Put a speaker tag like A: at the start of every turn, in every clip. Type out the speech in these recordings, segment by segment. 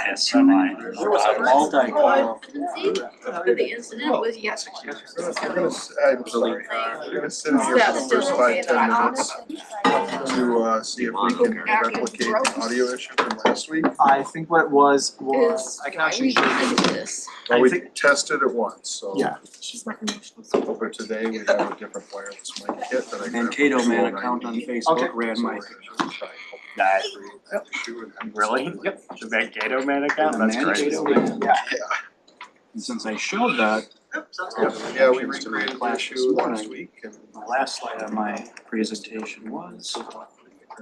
A: biased, am I?
B: There was a multi-call.
C: The incident was yesterday.
D: I'm sorry. We're gonna sit in here for the first 5-10 minutes to see if we can replicate the audio issue from last week.
B: I think what it was, I can actually show you.
C: This.
D: Well, we tested it once, so.
B: Yeah.
C: She's not emotional.
D: But today we have a different wireless mic kit that I.
B: Mankato Man account on Facebook ran my.
A: That, really? Yep. The Mankato Man account? That's great.
B: Yeah. And since I showed that.
D: Yeah, we recreated the issue last week and.
B: The last slide on my presentation was.
D: Turn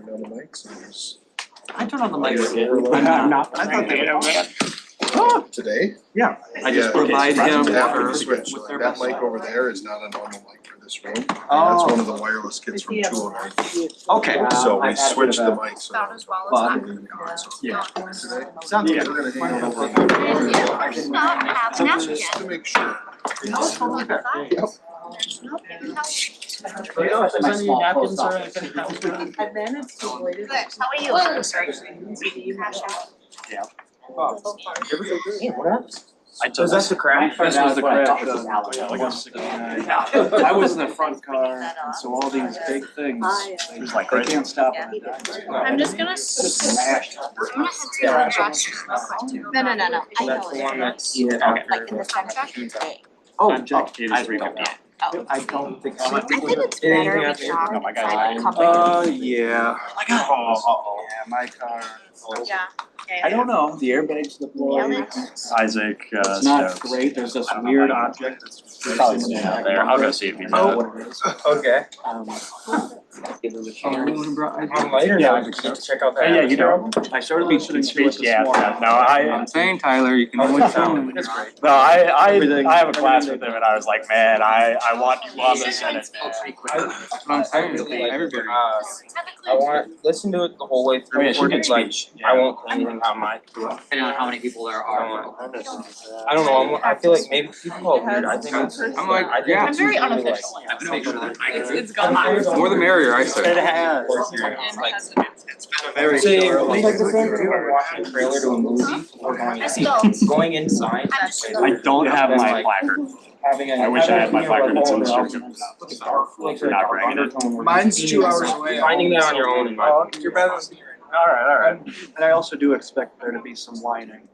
D: on the mics and there's.
B: I turned on the mic.
A: I'm not. I thought Mankato Man.
D: Today?
B: Yeah, I just
D: Yeah,
B: provide him with
D: after
B: her
D: the switch,
B: with their
D: that
B: best.
D: mic over there is not a normal mic for this room. That's
B: Oh.
D: one of the wireless kits from 209.
B: Okay.
D: So we switched the mics. So
C: About as well
B: But-
C: as
B: Yeah.
D: today.
B: Sounds
A: Yeah.
B: good.
D: We're gonna hang out over
C: I.
D: there.
C: Yeah, there's not half an hour
D: Just to
C: yet.
D: make sure.
C: There's no maybe not.
E: Any napkins or anything?
F: I managed to avoid it.
C: Good, how are you? I'm sorry.
A: I took
B: That's the crash? This was the crash. I was in the front car, and so all these big things,
A: It was like
B: they
A: crazy.
B: can't stop when it dies.
C: I'm just gonna.
B: Smashed.
C: I'm gonna head to the restroom real quick.
F: No. I know
E: That's the one
F: it.
E: that's.
F: Like in the center.
B: Oh,
A: I'm checking. It is 3:58.
B: I don't think so.
F: I think it's
E: Anything
F: better
E: out
F: with
E: there?
F: shock
A: No, my guy's
F: inside
A: fine.
F: company.
B: Yeah.
A: Uh-oh.
B: Yeah, my car.
F: Yeah.
B: I don't know, the airbags deployed.
A: Isaac,
B: It's not
A: Stokes.
B: great, there's this
A: I don't know
B: weird
A: how you-
B: object that's.
A: He's probably sitting out there. I'll go see if he's
B: I don't know
A: out.
B: what it is.
E: Okay.
B: I'm
E: Later,
A: Yeah,
E: now,
A: I
E: you
A: think
E: can
A: so.
E: check out that.
A: Hey, yeah, you know.
B: I started listening to it this
A: Yeah,
B: morning.
A: no, I,
E: I'm saying, Tyler, you can always sound. That's great.
A: no, I
B: Everything-
A: have a class with him and I was like, man, I want you on the Senate.
E: That's what I'm saying, like, I want, listen to it the whole way
A: Oh,
E: through,
A: yeah, she
E: before
A: can
E: it's like,
A: speech.
E: I won't say anything out my.
G: Depending on how many people there are.
E: I don't know, I feel like maybe people are weird, I think it's,
G: I'm like,
E: I think
G: yeah.
E: it's
C: I'm very
E: usually like.
C: unofficial.
G: I have to make sure that
C: It's gone.
E: More the merrier, I say.
A: It has.
E: Very. Say, it's like the same thing when watching a trailer to a movie or going inside.
A: I don't have my placard. I wish I had my placard. It's in the circuit. Not bringing it.
E: Mine's 2 hours away. Finding that on your own in my. Your brother's.
A: Alright.
B: And I also do expect there to be some whining.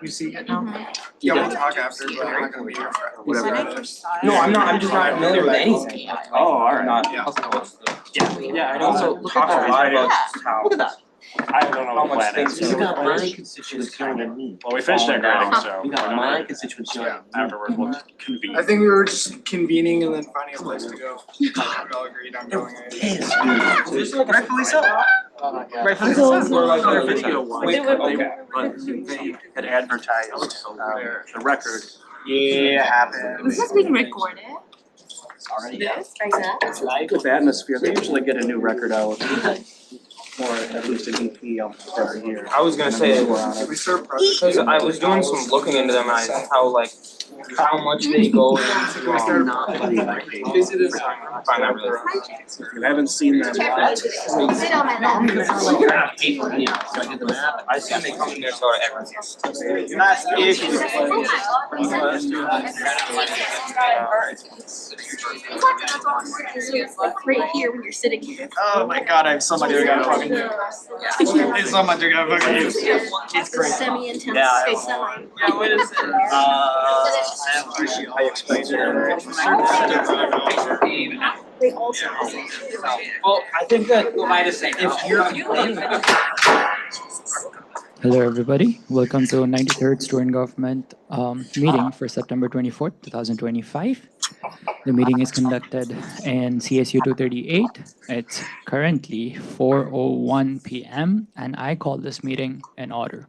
E: You see.
C: Yeah,
E: we'll talk after, but I'm not gonna be here for
B: Whatever.
E: No, I'm just not familiar with anything.
A: Oh, alright.
E: Not.
B: Yeah, I
E: Also,
B: don't.
E: talk a lot about how.
G: Look at that.
A: I don't know
E: How
A: what
E: much
A: the plan is.
E: things
G: You got my constituents joining me.
A: Well, we finished that grading, so.
G: You got my constituents joining me.
A: Afterward, we'll convene.
H: I think we were just convening and then finding a place to go. We all agreed on going.
E: Rightfully so.
B: Rightfully
E: so.
B: We're like their video
E: Wait,
B: was,
E: okay.
B: but they had advertised, the record.
E: Yeah, happened.
C: This is being recorded.
B: Already.
C: This, right
B: With Atmosphere, they usually get a new record out, or at least an EP every year.
E: I was gonna say,
H: Did we start
E: because I was doing some looking into them, and I saw how like, how much they go into,
G: Not funny, like,
E: I find that really.
B: If you haven't seen them,
C: Sit on my lap.
G: So I did the math.
E: I assume they come in there so everything.
C: It's like right here when you're sitting here.
H: Oh my god, I have so much I gotta fucking do. There's so much I gotta fucking do.
C: It's great. Semi-intense.
H: Yeah, I
C: Okay,
H: know.
C: semi.
H: Yeah, what is it?
B: I expect
C: They also.
E: Well, I think that
G: Might have said.
E: if you're.
I: Hello, everybody. Welcome to 93rd Student Government meeting for September 24th, 2025. The meeting is conducted in CSU 238. It's currently 4:01 p.m. and I call this meeting in order.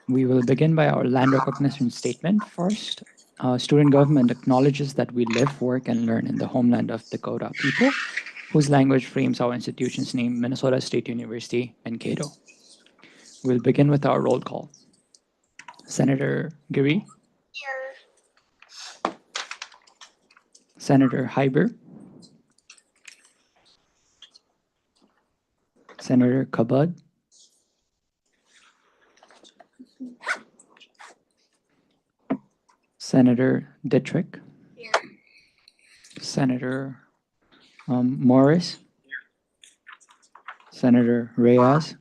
I: We will begin by our land recognition statement first. Student government acknowledges that we live, work, and learn in the homeland of Dakota people, whose language frames our institution's name, Minnesota State University, Mankato. We'll begin with our roll call. Senator Geary. Senator Hyber. Senator Kabad. Senator Dittrich.
C: Here.
I: Senator Morris. Senator Reyes.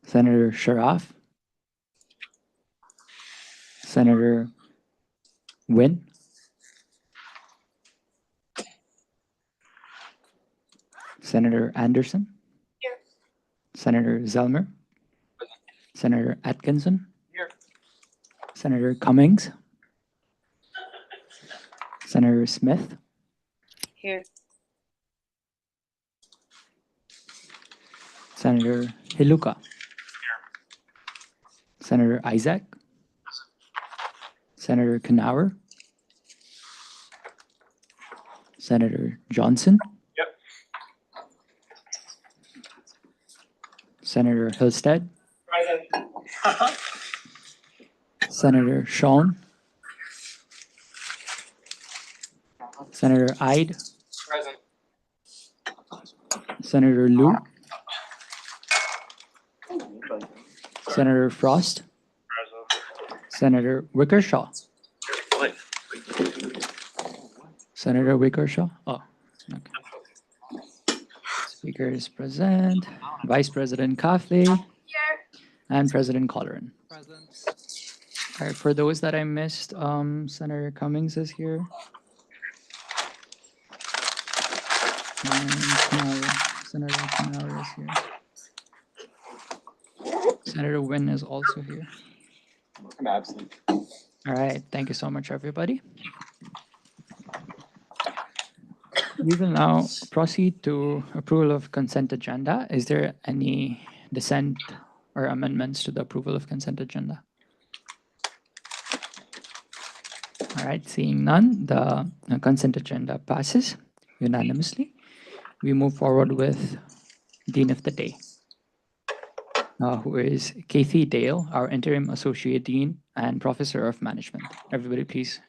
I: Senator Sharaf. Senator Nguyen. Senator Anderson.
C: Here.
I: Senator Zelmer. Senator Atkinson.
E: Here.
I: Senator Cummings. Senator Smith.
F: Here.
I: Senator Hiluka. Senator Isaac. Senator Knauer. Senator Johnson.
E: Yep.
I: Senator Hillstead.
E: Present.
I: Senator Shawn. Senator Ide.
E: Present.
I: Senator Liu. Senator Frost. Senator Wickershaw. Senator Wickershaw. Oh, okay. Speaker is present. Vice President Kafley.
C: Here.
I: And President Colleran. Present. All right, for those that I missed, Senator Cummings is here. And Senator Knauer is here. Senator Nguyen is also here.
E: I'm absent.
I: All right, thank you so much, everybody. We will now proceed to approval of consent agenda. Is there any dissent or amendments to the approval of consent agenda? All right, seeing none, the consent agenda passes unanimously. We move forward with Dean of the Day, who is Kathy Dale, our Interim Associate Dean and Professor of Management. Everybody please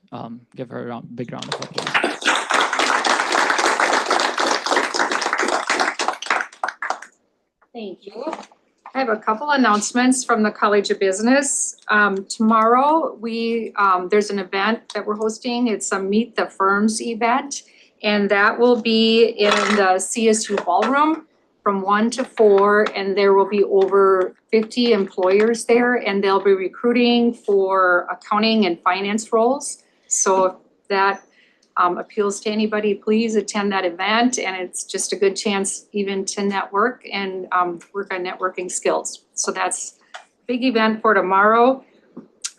I: give her a big round of applause.
J: Thank you. I have a couple announcements from the College of Business. Tomorrow, there's an event that we're hosting. It's a Meet the Firms event, and that will be in the CSU Ballroom from 1 to 4, and there will be over 50 employers there, and they'll be recruiting for accounting and finance roles. So if that appeals to anybody, please attend that event, and it's just a good chance even to network and work on networking skills. So that's a big event for tomorrow.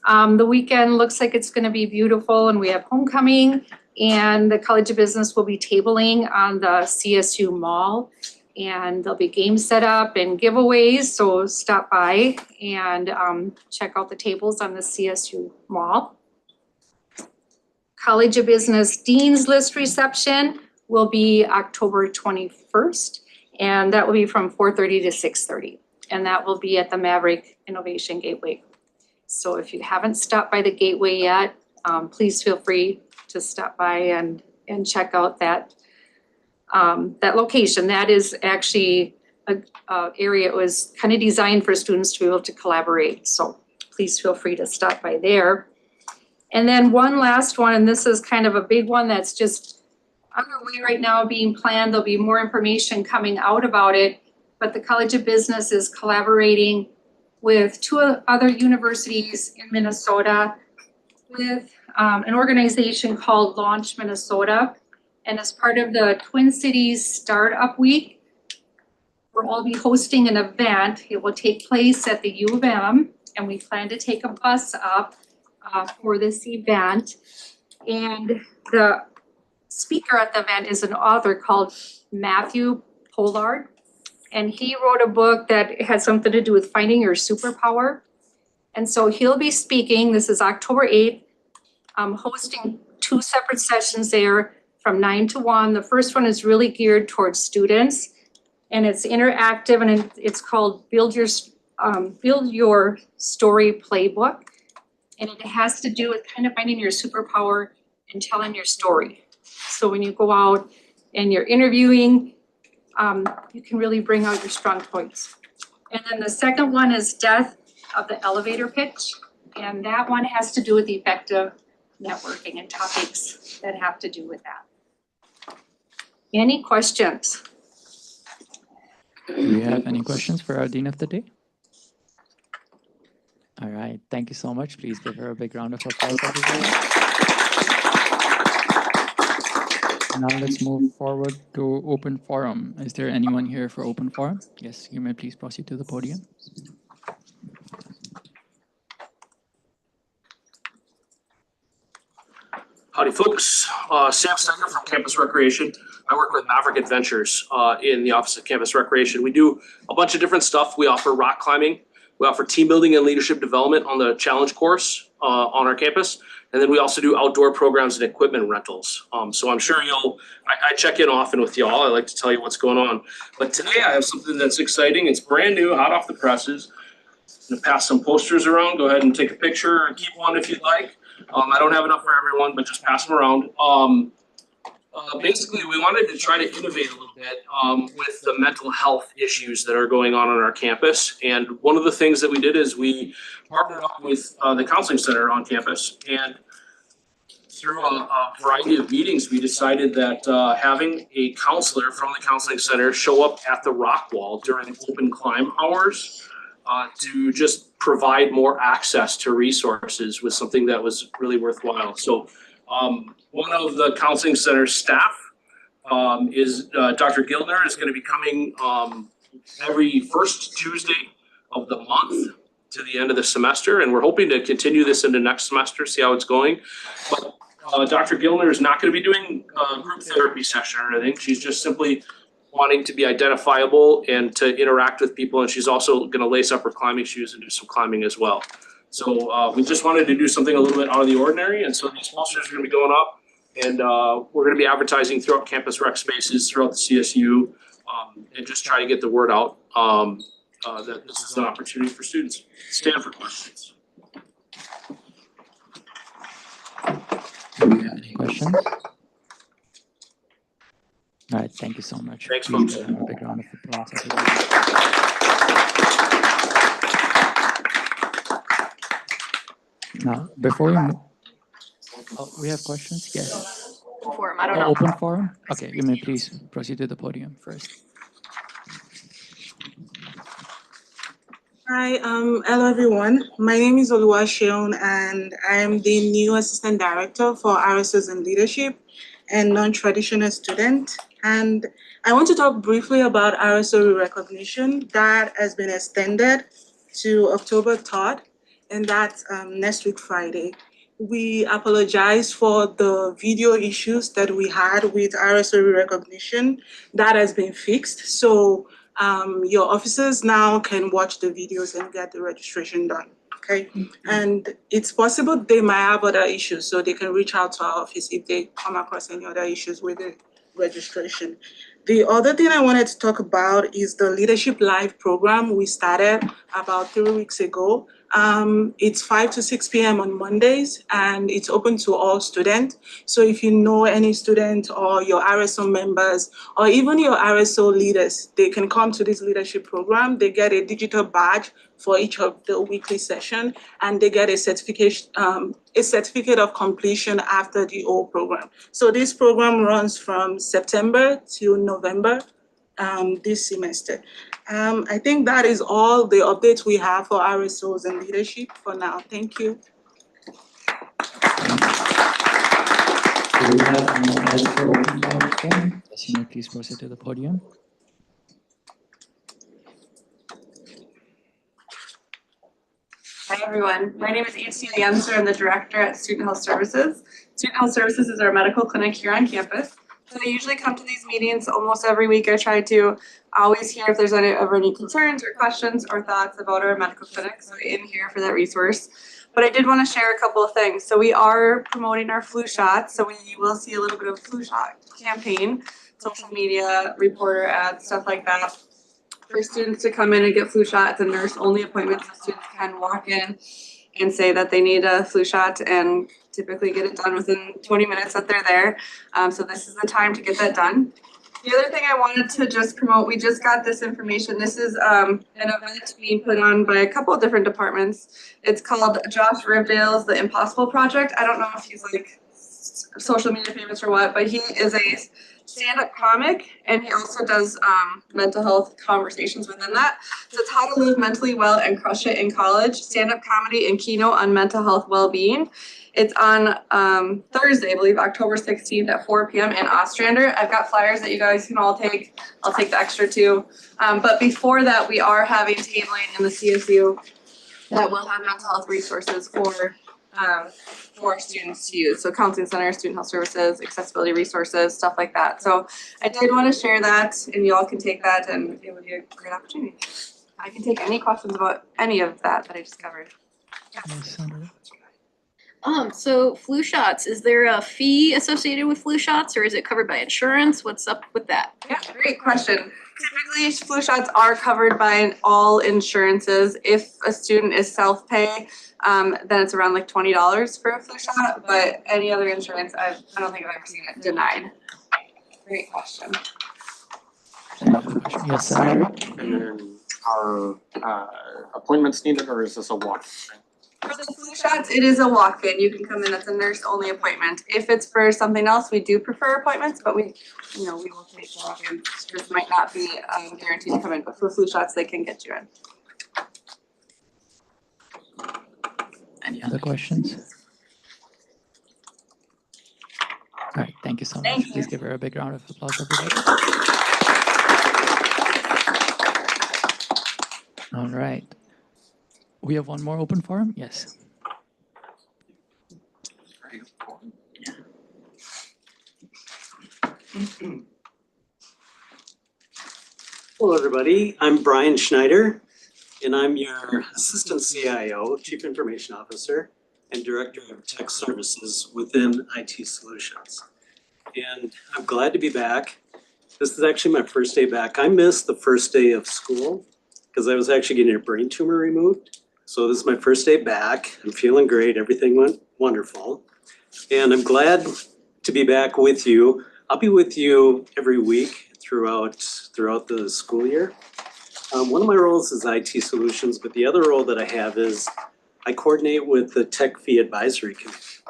J: The weekend looks like it's going to be beautiful, and we have homecoming, and the College of Business will be tabling on the CSU Mall, and there'll be games set up and giveaways, so stop by and check out the tables on the CSU Mall. College of Business Dean's List reception will be October 21st, and that will be from 4:30 to 6:30, and that will be at the Maverick Innovation Gateway. So if you haven't stopped by the Gateway yet, please feel free to stop by and check out that location. That is actually a area, it was kind of designed for students to be able to collaborate, so please feel free to stop by there. And then one last one, and this is kind of a big one that's just underway right now being planned. There'll be more information coming out about it, but the College of Business is collaborating with 2 other universities in Minnesota with an organization called Launch Minnesota. And as part of the Twin Cities Startup Week, we'll all be hosting an event. It will take place at the U of M, and we plan to take a bus up for this event. And the speaker at the event is an author called Matthew Pollard. And he wrote a book that has something to do with finding your superpower. And so he'll be speaking, this is October 8th, hosting 2 separate sessions there from 9 to 1. The first one is really geared towards students, and it's interactive, and it's called Build Your Story Playbook. And it has to do with kind of finding your superpower and telling your story. So when you go out and you're interviewing, you can really bring out your strong points. And then the second one is death of the elevator pitch. And that one has to do with effective networking and topics that have to do with that. Any questions?
I: Do you have any questions for our Dean of the Day? All right, thank you so much. Please give her a big round of applause, everybody. Now let's move forward to open forum. Is there anyone here for open forum? Yes, you may please proceed to the podium.
K: Howdy folks, Sam Stecker from Campus Recreation. I work with Maverick Adventures in the Office of Campus Recreation. We do a bunch of different stuff. We offer rock climbing, we offer team building and leadership development on the challenge course on our campus. And then we also do outdoor programs and equipment rentals. So I'm sure I check in often with y'all. I like to tell you what's going on. But today I have something that's exciting. It's brand new, hot off the presses. I'm gonna pass some posters around. Go ahead and take a picture or keep one if you'd like. I don't have enough for everyone, but just pass them around. Basically, we wanted to try to innovate a little bit with the mental health issues that are going on our campus. And one of the things that we did is we partnered up with the counseling center on campus. And through a variety of meetings, we decided that having a counselor from the counseling center show up at the rock wall during open climb hours to just provide more access to resources was something that was really worthwhile. So one of the counseling center staff is Dr. Gildner is going to be coming every first Tuesday of the month to the end of the semester. And we're hoping to continue this into next semester, see how it's going. But Dr. Gildner is not going to be doing a group therapy session or anything. She's just simply wanting to be identifiable and to interact with people. And she's also going to lace up her climbing shoes and do some climbing as well. So we just wanted to do something a little bit out of the ordinary. And so these posters are going to be going up, and we're going to be advertising throughout campus rec spaces, throughout the CSU, and just try to get the word out that this is an opportunity for students. Stand for questions.
I: Do you have any questions? All right, thank you so much.
K: Thanks, folks.
I: A big round of applause, everybody. Now, before we move, we have questions? Yes.
C: Forum, I don't know.
I: Open forum? Okay, you may please proceed to the podium first.
F: Hi, hello everyone. My name is Oluwaseun and I am the new Assistant Director for RSOs and Leadership and Non-Traditional Student. And I want to talk briefly about RSO recognition that has been extended to October 3rd, and that's next week, Friday. We apologize for the video issues that we had with RSO recognition. That has been fixed. So your officers now can watch the videos and get the registration done, okay? And it's possible they might have other issues, so they can reach out to our office if they come across any other issues with the registration. The other thing I wanted to talk about is the Leadership Live program we started about 3 weeks ago. It's 5 to 6 p.m. on Mondays, and it's open to all students. So if you know any student or your RSO members or even your RSO leaders, they can come to this leadership program. They get a digital badge for each of the weekly session, and they get a certificate of completion after the whole program. So this program runs from September to November this semester. I think that is all the updates we have for RSOs and leadership for now. Thank you.
I: Do we have anyone else for open forum? Yes, you may please proceed to the podium.
L: Hi, everyone. My name is Anthony Lienzer. I'm the director at Student Health Services. Student Health Services is our medical clinic here on campus. So I usually come to these meetings almost every week. I try to always hear if there's ever any concerns or questions or thoughts about our medical clinic. So I'm here for that resource. But I did want to share a couple of things. So we are promoting our flu shots. So we will see a little bit of a flu shot campaign, social media, reporter ads, stuff like that, for students to come in and get flu shot. It's a nurse-only appointment, so students can walk in and say that they need a flu shot and typically get it done within 20 minutes that they're there. So this is the time to get that done. The other thing I wanted to just promote, we just got this information. This is an event being put on by a couple of different departments. It's called Josh Rivdale's The Impossible Project. I don't know if he's like social media famous or what, but he is a stand-up comic and he also does mental health conversations within that. So it's how to live mentally well and crush it in college, stand-up comedy and keynote on mental health well-being. It's on Thursday, I believe, October 16th at 4 p.m. in Ostrander. I've got flyers that you guys can all take. I'll take the extra too. But before that, we are having tabling in the CSU that will have mental health resources for students to use. So counseling centers, student health services, accessibility resources, stuff like that. So I did want to share that and you all can take that and it would be a great opportunity. I can take any questions about any of that I just covered.
I: Yes, Sandra.
C: So flu shots, is there a fee associated with flu shots or is it covered by insurance? What's up with that?
L: Yeah, great question. Typically, flu shots are covered by all insurances. If a student is self-pay, then it's around like $20 for a flu shot, but any other insurance, I don't think I've ever seen it denied. Great question.
I: Yes, Senator.
A: And then are appointments needed, or is this a walk thing?
L: For the flu shots, it is a walk-in. You can come in, it's a nurse-only appointment. If it's for something else, we do prefer appointments, but we will take walk-ins. This might not be guaranteed to come in, but for flu shots, they can get you in.
I: Any other questions? All right, thank you so much.
L: Thank you.
I: Please give her a big round of applause, everybody. All right. We have one more open forum? Yes.
M: Hello, everybody. I'm Brian Schneider, and I'm your Assistant CIO, Chief Information Officer, and Director of Tech Services within IT Solutions. And I'm glad to be back. This is actually my first day back. I missed the first day of school because I was actually getting a brain tumor removed. So this is my first day back. I'm feeling great. Everything went wonderful. And I'm glad to be back with you. I'll be with you every week throughout the school year. One of my roles is IT Solutions, but the other role that I have is I coordinate with the Tech Fee Advisory Committee.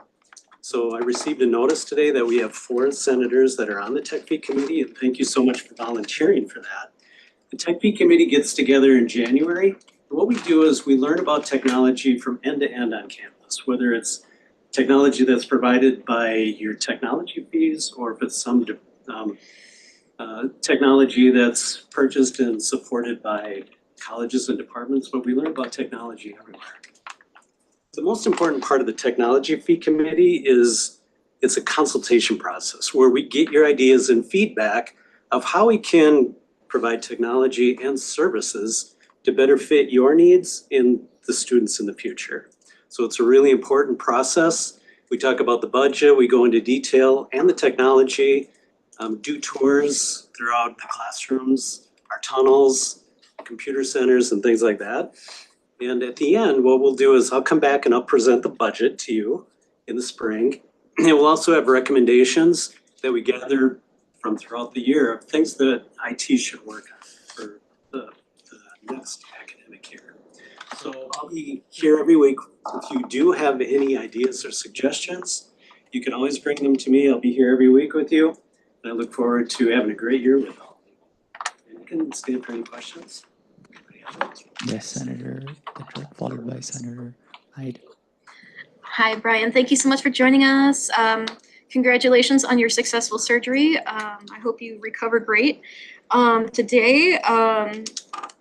M: So I received a notice today that we have 4 senators that are on the Tech Fee Committee, and thank you so much for volunteering for that. The Tech Fee Committee gets together in January. What we do is we learn about technology from end to end on campus, whether it's technology that's provided by your technology fees or if it's some technology that's purchased and supported by colleges and departments, but we learn about technology everywhere. The most important part of the Technology Fee Committee is it's a consultation process where we get your ideas and feedback of how we can provide technology and services to better fit your needs and the students in the future. So it's a really important process. We talk about the budget, we go into detail and the technology, do tours throughout the classrooms, our tunnels, computer centers and things like that. And at the end, what we'll do is I'll come back and I'll present the budget to you in the spring. And we'll also have recommendations that we gather from throughout the year of things that IT should work on for the next academic year. So I'll be here every week. If you do have any ideas or suggestions, you can always bring them to me. I'll be here every week with you. And I look forward to having a great year with all of you. And you can stand for any questions.
I: Yes, Senator Tetrick, followed by Senator Hyde.
C: Hi, Brian. Thank you so much for joining us. Congratulations on your successful surgery. I hope you recover great. Today,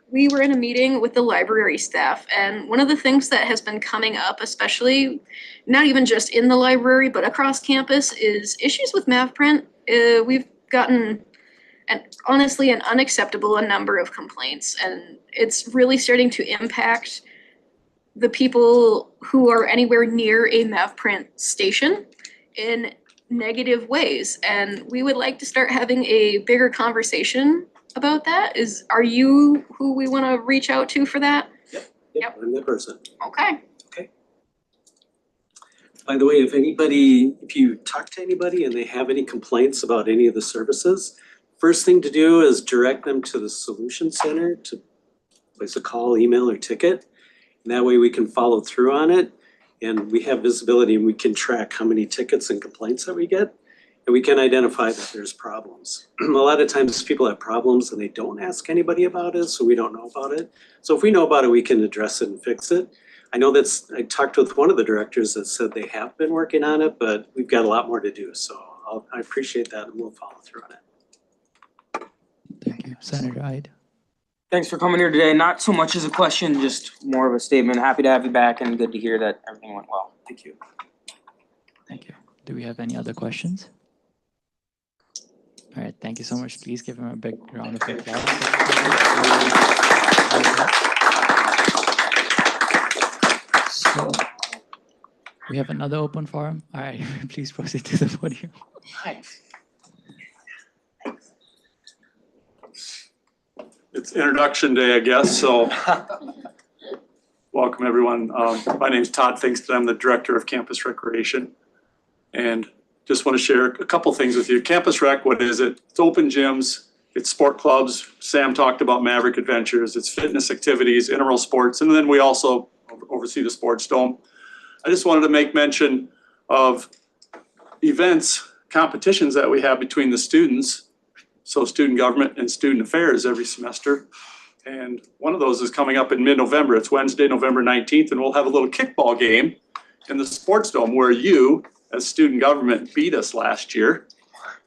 C: we were in a meeting with the library staff, and one of the things that has been coming up, especially not even just in the library, but across campus, is issues with MavPrint. We've gotten, honestly, an unacceptable number of complaints, and it's really starting to impact the people who are anywhere near a MavPrint station in negative ways. And we would like to start having a bigger conversation about that. Are you who we want to reach out to for that?
M: Yep, I'm that person.
C: Okay.
M: Okay. By the way, if you talk to anybody and they have any complaints about any of the services, first thing to do is direct them to the Solution Center to place a call, email, or ticket. And that way we can follow through on it. And we have visibility and we can track how many tickets and complaints that we get. And we can identify that there's problems. A lot of times people have problems and they don't ask anybody about it, so we don't know about it. So if we know about it, we can address it and fix it. I know I talked with one of the directors that said they have been working on it, but we've got a lot more to do. So I appreciate that and we'll follow through on it.
I: Thank you. Senator Ide.
E: Thanks for coming here today. Not so much as a question, just more of a statement. Happy to have you back and good to hear that everything went well. Thank you.
I: Thank you. Do we have any other questions? All right, thank you so much. Please give him a big round of applause. So we have another open forum. All right, please proceed to the podium.
N: It's introduction day, I guess, so welcome everyone. My name's Todd Fingston. I'm the Director of Campus Recreation. And just want to share a couple things with you. Campus Rec, what is it? It's open gyms, it's sport clubs. Sam talked about Maverick Adventures, it's fitness activities, intramural sports, and then we also oversee the sports dome. I just wanted to make mention of events, competitions that we have between the students. So student government and student affairs every semester. And one of those is coming up in mid-November. It's Wednesday, November 19th, and we'll have a little kickball game in the sports dome where you, as student government, beat us last year.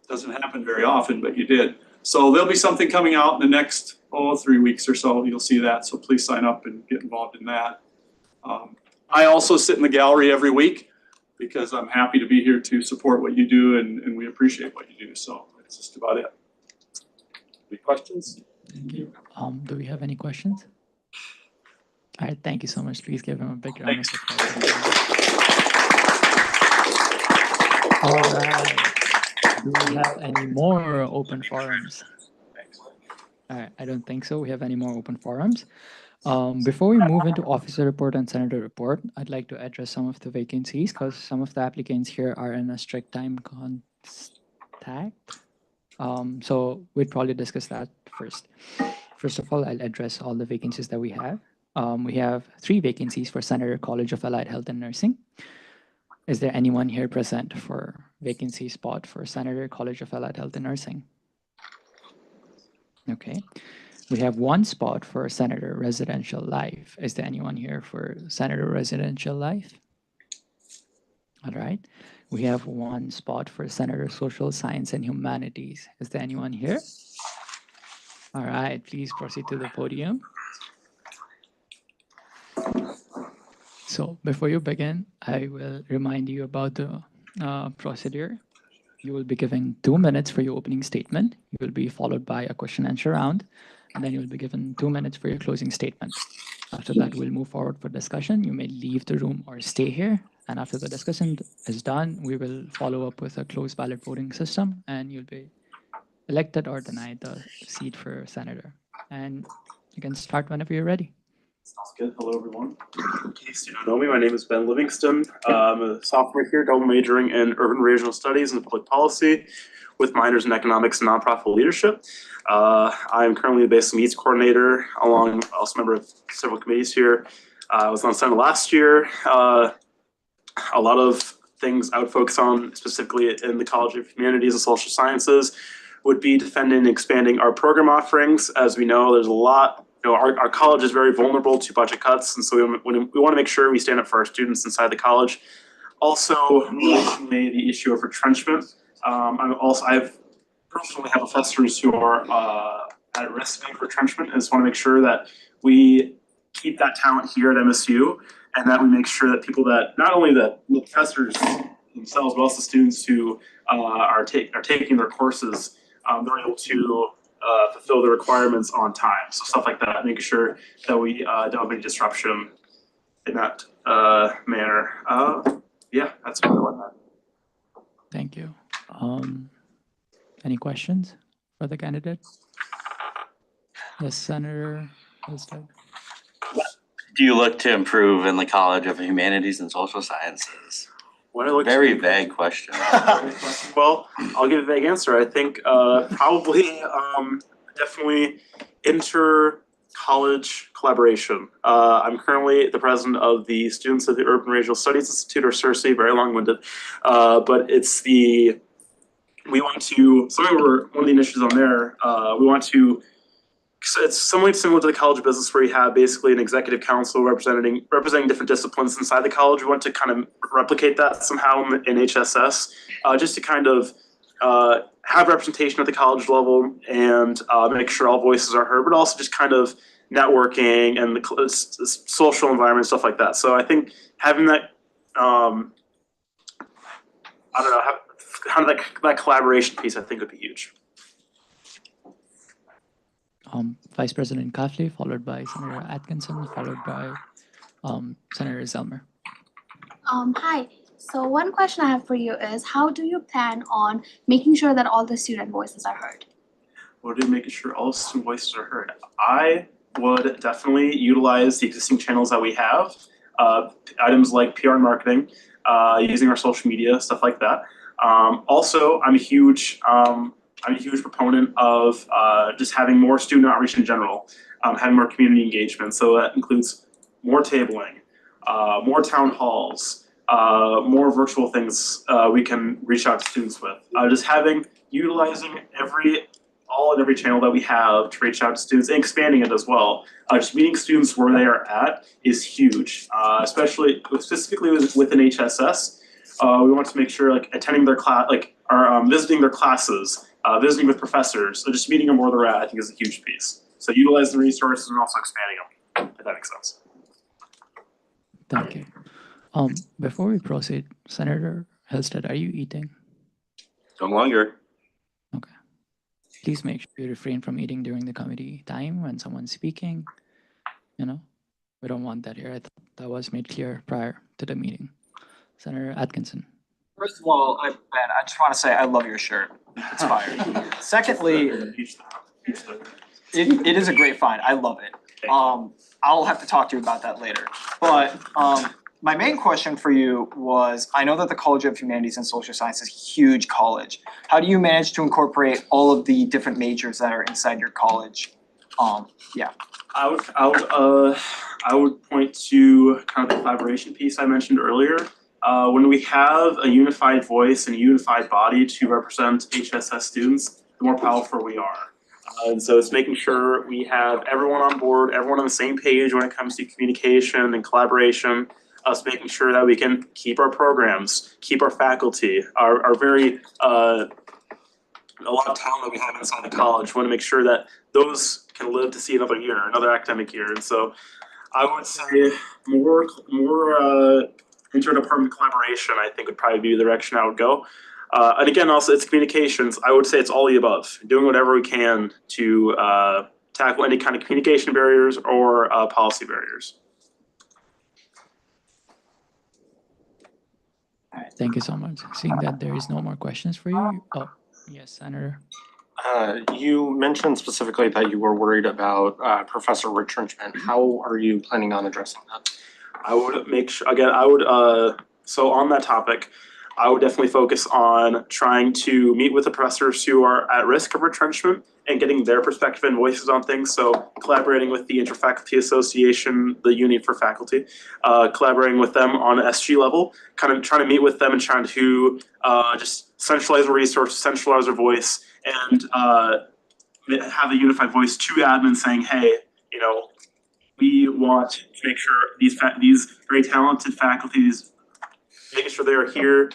N: Doesn't happen very often, but you did. So there'll be something coming out in the next 3 weeks or so. You'll see that. So please sign up and get involved in that. I also sit in the gallery every week because I'm happy to be here to support what you do, and we appreciate what you do. So that's just about it. Any questions?
I: Thank you. Do we have any questions? All right, thank you so much. Please give him a big round of applause. All right. Do we have any more open forums? All right, I don't think so. We have any more open forums. Before we move into officer report and senator report, I'd like to address some of the vacancies because some of the applicants here are in a strict time contact. So we'd probably discuss that first. First of all, I'll address all the vacancies that we have. We have 3 vacancies for Senator College of Allied Health and Nursing. Is there anyone here present for vacancy spot for Senator College of Allied Health and Nursing? Okay. We have 1 spot for Senator Residential Life. Is there anyone here for Senator Residential Life? All right. We have 1 spot for Senator Social Science and Humanities. Is there anyone here? All right, please proceed to the podium. So before you begin, I will remind you about the procedure. You will be given 2 minutes for your opening statement. You will be followed by a question and answer round, and then you will be given 2 minutes for your closing statement. After that, we'll move forward for discussion. You may leave the room or stay here. And after the discussion is done, we will follow up with a closed ballot voting system, and you'll be elected or denied the seat for senator. And you can start whenever you're ready.
N: Sounds good. Hello, everyone. In case you don't know me, my name is Ben Livingston. I'm a sophomore here, double majoring in urban regional studies and public policy with minors in economics and nonprofit leadership. I am currently the basic needs coordinator, along also member of several committees here. I was on Senate last year. A lot of things I would focus on specifically in the College of Humanities and Social Sciences would be defending and expanding our program offerings. As we know, there's a lot, our college is very vulnerable to budget cuts, and so we want to make sure we stand up for our students inside the college. Also, recently, the issue of retrenchment. I personally have professors who are at risk of retrenchment, and just want to make sure that we keep that talent here at MSU, and that we make sure that people that, not only the professors themselves, but also students who are taking their courses, they're able to fulfill the requirements on time. So stuff like that, making sure that we don't have any disruption in that manner. Yeah, that's what I want.
I: Thank you. Any questions for the candidate? Yes, Senator Hillstead.
O: Do you look to improve in the College of Humanities and Social Sciences?
N: When I look
A: Very vague question.
N: well, I'll give a vague answer. I think probably definitely inter-college collaboration. I'm currently the president of the Students of the Urban Regional Studies Institute, or CERSI, very long-winded. But it's the, we want to, one of the initiatives on there, we want to, so it's somewhat similar to the College of Business, where you have basically an executive council representing different disciplines inside the college. We want to kind of replicate that somehow in HSS, just to kind of have representation at the college level and make sure all voices are heard, but also just kind of networking and the social environment, stuff like that. So I think having that, I don't know, kind of that collaboration piece, I think would be huge.
I: Vice President Kafley, followed by Senator Atkinson, followed by Senator Zelmer.
O: Hi. So one question I have for you is, how do you plan on making sure that all the student voices are heard?
N: What are making sure all student voices are heard? I would definitely utilize the existing channels that we have, items like PR and marketing, using our social media, stuff like that. Also, I'm a huge proponent of just having more student outreach in general, having more community engagement. So that includes more tabling, more town halls, more virtual things we can reach out to students with. Just utilizing every channel that we have to reach out to students and expanding it as well. Just meeting students where they are at is huge, specifically within HSS. We want to make sure attending their class, visiting their classes, visiting with professors, so just meeting them where they're at, I think is a huge piece. So utilize the resources and also expanding them, if that makes sense.
I: Thank you. Before we proceed, Senator Helsted, are you eating?
A: No longer.
I: Okay. Please make sure you refrain from eating during the committee time when someone's speaking. You know, we don't want that here. I thought that was made clear prior to the meeting. Senator Atkinson.
B: First of all, Ben, I just want to say I love your shirt. It's fire. Secondly, it is a great find. I love it. I'll have to talk to you about that later. But my main question for you was, I know that the College of Humanities and Social Sciences is a huge college. How do you manage to incorporate all of the different majors that are inside your college? Yeah.
N: I would point to kind of the collaboration piece I mentioned earlier. When we have a unified voice and a unified body to represent HSS students, the more powerful we are. And so it's making sure we have everyone on board, everyone on the same page when it comes to communication and collaboration, us making sure that we can keep our programs, keep our faculty, our very, a lot of talent that we have inside the college. We want to make sure that those can live to see another year, another academic year. And so I would say more interdepartment collaboration, I think, would probably be the direction I would go. And again, also it's communications. I would say it's all the above, doing whatever we can to tackle any kind of communication barriers or policy barriers.
I: All right, thank you so much. Seeing that there is no more questions for you. Oh, yes, Senator.
P: You mentioned specifically that you were worried about professor retrenchment. How are you planning on addressing that?
N: I would make sure, again, so on that topic, I would definitely focus on trying to meet with the professors who are at risk of retrenchment and getting their perspective and voices on things. So collaborating with the Interfaculty Association, the Union for Faculty, collaborating with them on an SG level, kind of trying to meet with them and trying to just centralize the resources, centralize their voice, and have a unified voice to admin saying, hey, you know, we want to make sure these very talented faculties, making sure they are here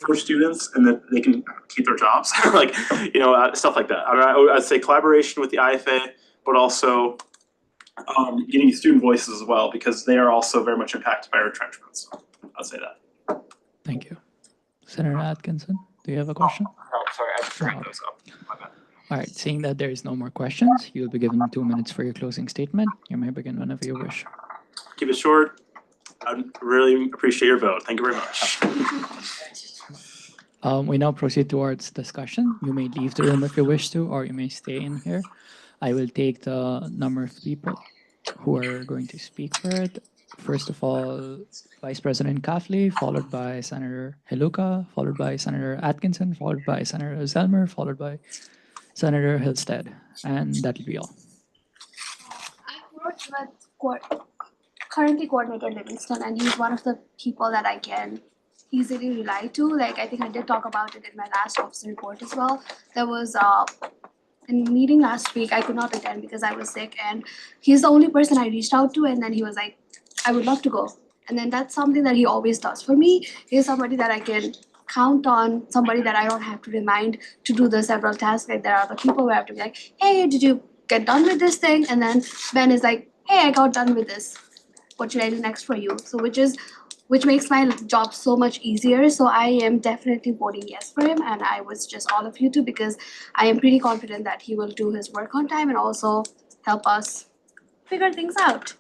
N: for students and that they can keep their jobs, like, you know, stuff like that. I'd say collaboration with the IFA, but also getting student voices as well, because they are also very much impacted by retrenchments. I'd say that.
I: Thank you. Senator Atkinson, do you have a question?
B: Oh, sorry, I just bring those up. My bad.
I: All right, seeing that there is no more questions, you'll be given 2 minutes for your closing statement. You may begin whenever you wish.
N: Keep it short. I really appreciate your vote. Thank you very much.
I: We now proceed towards discussion. You may leave the room if you wish to, or you may stay in here. I will take the number of people who are going to speak for it first of all, Vice President Kafley, followed by Senator Heluka, followed by Senator Atkinson, followed by Senator Zelmer, followed by Senator Hillstead, and that'll be all.
O: I worked with currently Coordinator Livingston, and he's one of the people that I can easily rely to. Like, I think I did talk about it in my last officer report as well. There was a meeting last week I could not attend because I was sick, and he's the only person I reached out to, and then he was like, I would love to go. And then that's something that he always does for me. He's somebody that I can count on, somebody that I don't have to remind to do the several tasks. Like, there are other people where I have to be like, hey, did you get done with this thing? And then Ben is like, hey, I got done with this. What should I do next for you? So which makes my job so much easier. So I am definitely voting yes for him, and I was just all of you too, because I am pretty confident that he will do his work on time and also help us figure things out.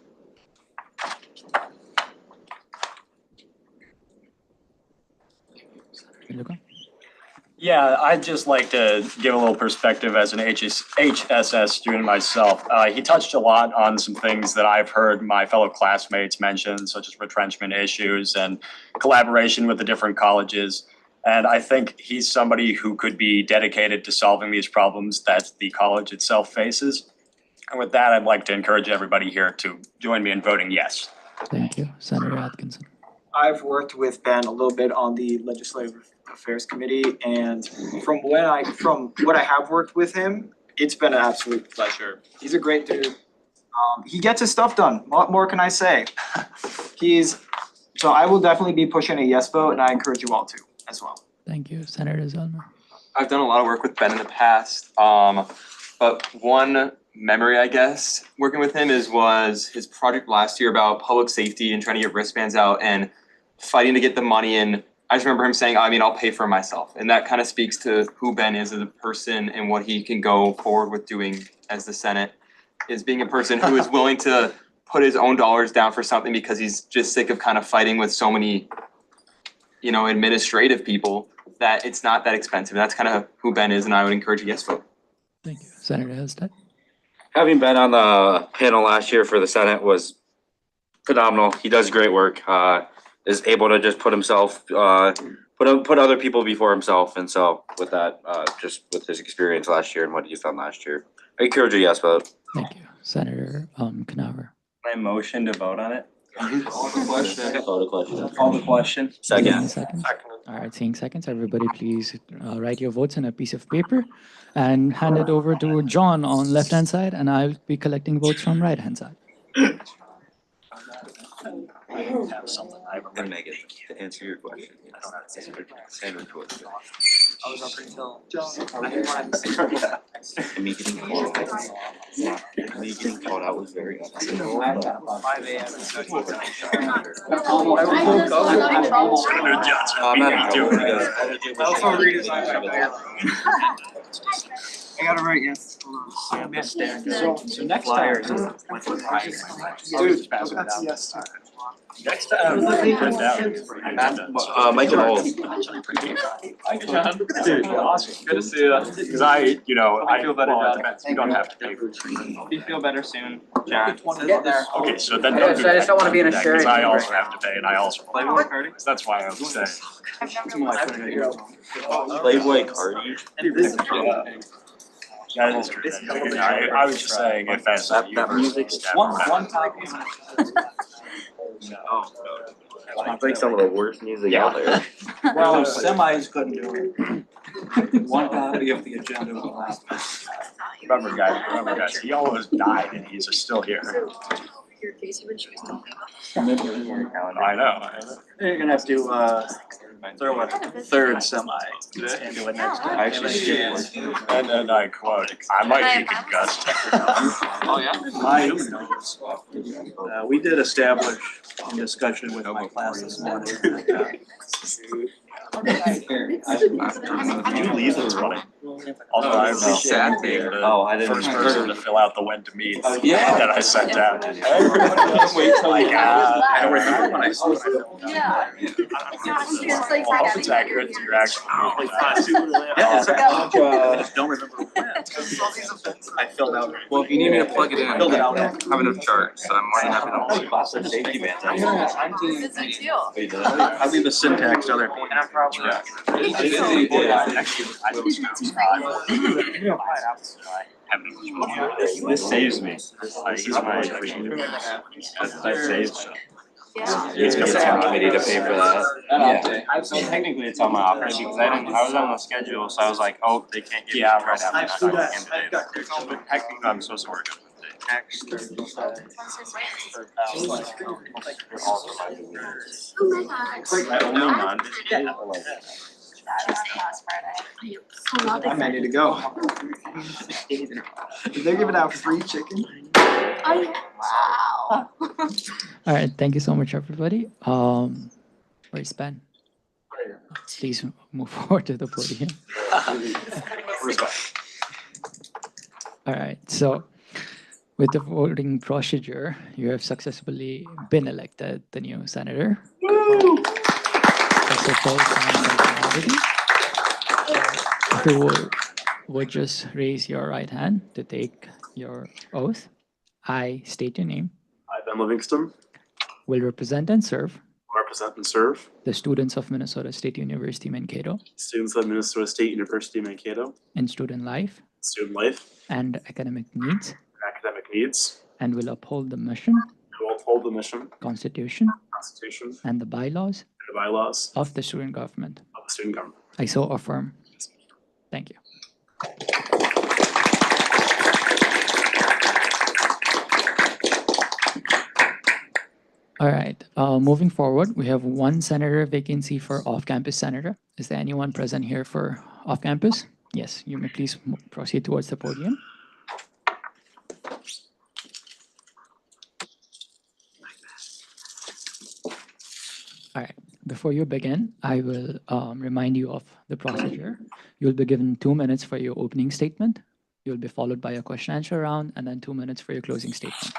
I: Heluka?
A: Yeah, I'd just like to give a little perspective as an HSS student myself. He touched a lot on some things that I've heard my fellow classmates mention, such as retrenchment issues and collaboration with the different colleges. And I think he's somebody who could be dedicated to solving these problems that the college itself faces. And with that, I'd like to encourage everybody here to join me in voting yes.
I: Thank you. Senator Atkinson.
B: I've worked with Ben a little bit on the Legislative Affairs Committee, and from what I have worked with him, it's been an absolute pleasure. He's a great dude. He gets his stuff done. What more can I say? So I will definitely be pushing a yes vote, and I encourage you all to as well.
I: Thank you. Senator Zelmer.
Q: I've done a lot of work with Ben in the past, but one memory, I guess, working with him was his project last year about public safety and trying to get wristbands out and fighting to get the money in. I just remember him saying, I'll pay for it myself. And that kind of speaks to who Ben is as a person and what he can go forward with doing as the Senate, is being a person who is willing to put his own dollars down for something because he's just sick of kind of fighting with so many, administrative people that it's not that expensive. That's kind of who Ben is, and I would encourage a yes vote.
I: Thank you. Senator Hillstead.
R: Having been on the panel last year for the Senate was phenomenal. He does great work. Is able to just put himself, put other people before himself, and so with that, just with his experience last year and what he's done last year, I encourage a yes vote.
I: Thank you. Senator Knauer.
A: My motion to vote on it?
Q: Call the question.
A: Call the question.
I: Seconds. All right, seeing seconds, everybody please write your votes on a piece of paper and hand it over to John on left-hand side, and I'll be collecting votes from right-hand side.
A: I have something. I remember.
Q: Megan, to answer your question. Sandwich was.
B: I was up until
Q: Me getting called out was very unacceptable.
B: 5 a.m. I gotta write yes. Hold on.
A: So next time.
B: Dude, that's yes.
A: Next time.
Q: Michael Hall.
A: Dude, awesome. Good to see you. Because I feel better now. You don't have to pay for it.
B: You feel better soon, John.
A: Okay, so then
B: Yeah, so I just don't wanna be in a
A: because
B: sharing
A: I
B: room
A: also
B: right
A: have to pay and I also.
B: Playboy Cardi?
A: That's why I was saying.
Q: Playboy Cardi.
A: Yeah, that is true. I was just saying if as a university staff.
B: One time.
Q: It's like some of the worst music out there.
H: Well, semis couldn't do it. One copy of the agenda was last.
A: Remember guys, he almost died and he's still here.
C: Your case when she was talking
A: I know.
H: You're gonna have to throw a third semi into it next time.
Q: I actually skipped one.
A: And then I quote, I might be concussed.
Q: Oh, yeah?
H: We did establish in discussion with my class this morning.
A: Did you leave? That's funny. Also, I appreciate you being the first person to fill out the when to meet that I sent out. Like, I don't remember when I saw it.
L: Yeah.
A: I hope it's accurate to your actual.
H: I just don't remember when. I filled out.
S: Well, if you need me to plug it in, I
H: Filled it out.
S: have enough charts, so I'm more than happy to.
G: Safety bands.
L: Busy too.
H: I leave the syntax to other
A: This saves me. I use my that saves.
R: It's gonna town committee to pay for that.
S: Yeah. So technically it's on my office because I was on the schedule, so I was like, oh, they can't get me right after that.
A: Technically, I'm supposed to work.
B: I might need to go. They're giving out free chicken.
L: Wow.
I: All right, thank you so much, everybody. Where's Ben? Please move forward to the podium. All right, so with the voting procedure, you have successfully been elected the new senator. First of all, if you would just raise your right hand to take your oath. I state your name.
N: I, Ben Livingston,
I: Will represent and serve
N: represent and serve
I: the students of Minnesota State University, Mankato,
N: students of Minnesota State University, Mankato,
I: in student life
N: student life,
I: and academic needs,
N: and academic needs,
I: and will uphold the mission,
N: who will uphold the mission,
I: Constitution,
N: Constitution,
I: and the bylaws
N: and the bylaws
I: of the student government.
N: of the student government.
I: I so affirm. Thank you. All right, moving forward, we have one senator vacancy for off-campus senator. Is there anyone present here for off-campus? Yes, you may please proceed towards the podium. All right, before you begin, I will remind you of the procedure. You'll be given 2 minutes for your opening statement. You'll be followed by a question answer round and then 2 minutes for your closing statement.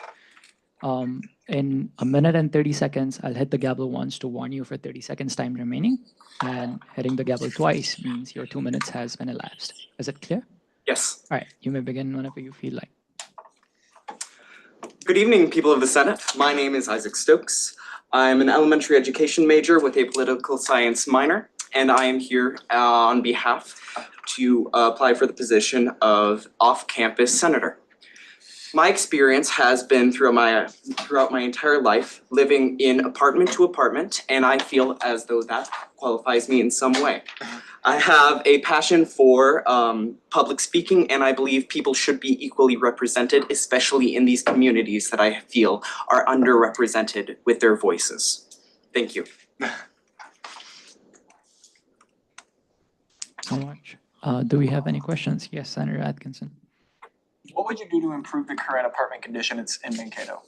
I: In 1 minute and 30 seconds, I'll hit the gavel once to warn you for 30 seconds time remaining. And hitting the gavel twice means your 2 minutes has been elapsed. Is it clear?
T: Yes.
I: All right, you may begin whenever you feel like.
T: Good evening, people of the Senate. My name is Isaac Stokes. I'm an elementary education major with a political science minor, and I am here on behalf to apply for the position of off-campus senator. My experience has been throughout my entire life living in apartment to apartment, and I feel as though that qualifies me in some way. I have a passion for public speaking, and I believe people should be equally represented, especially in these communities that I feel are underrepresented with their voices. Thank you.
I: So much. Do we have any questions? Yes, Senator Atkinson.
B: What would you do to improve the current apartment conditions in Mankato?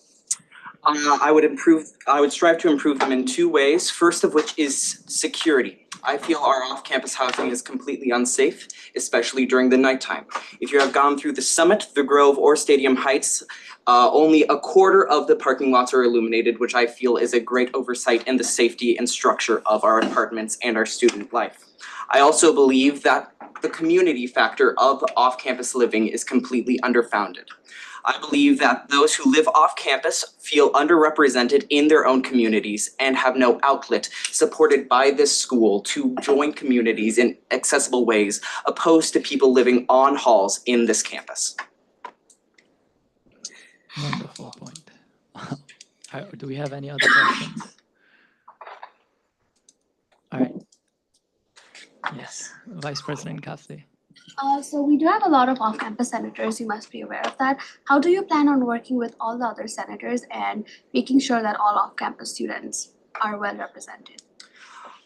T: I would strive to improve them in two ways. First of which is security. I feel our off-campus housing is completely unsafe, especially during the nighttime. If you have gone through the Summit, the Grove, or Stadium Heights, only a quarter of the parking lots are illuminated, which I feel is a great oversight in the safety and structure of our apartments and our student life. I also believe that the community factor of off-campus living is completely underfounded. I believe that those who live off-campus feel underrepresented in their own communities and have no outlet supported by this school to join communities in accessible ways, opposed to people living on halls in this campus.
I: Wonderful point. Do we have any other questions? All right. Yes, Vice President Kafle.
O: So we do have a lot of off-campus senators, you must be aware of that. How do you plan on working with all the other senators and making sure that all off-campus students are well represented?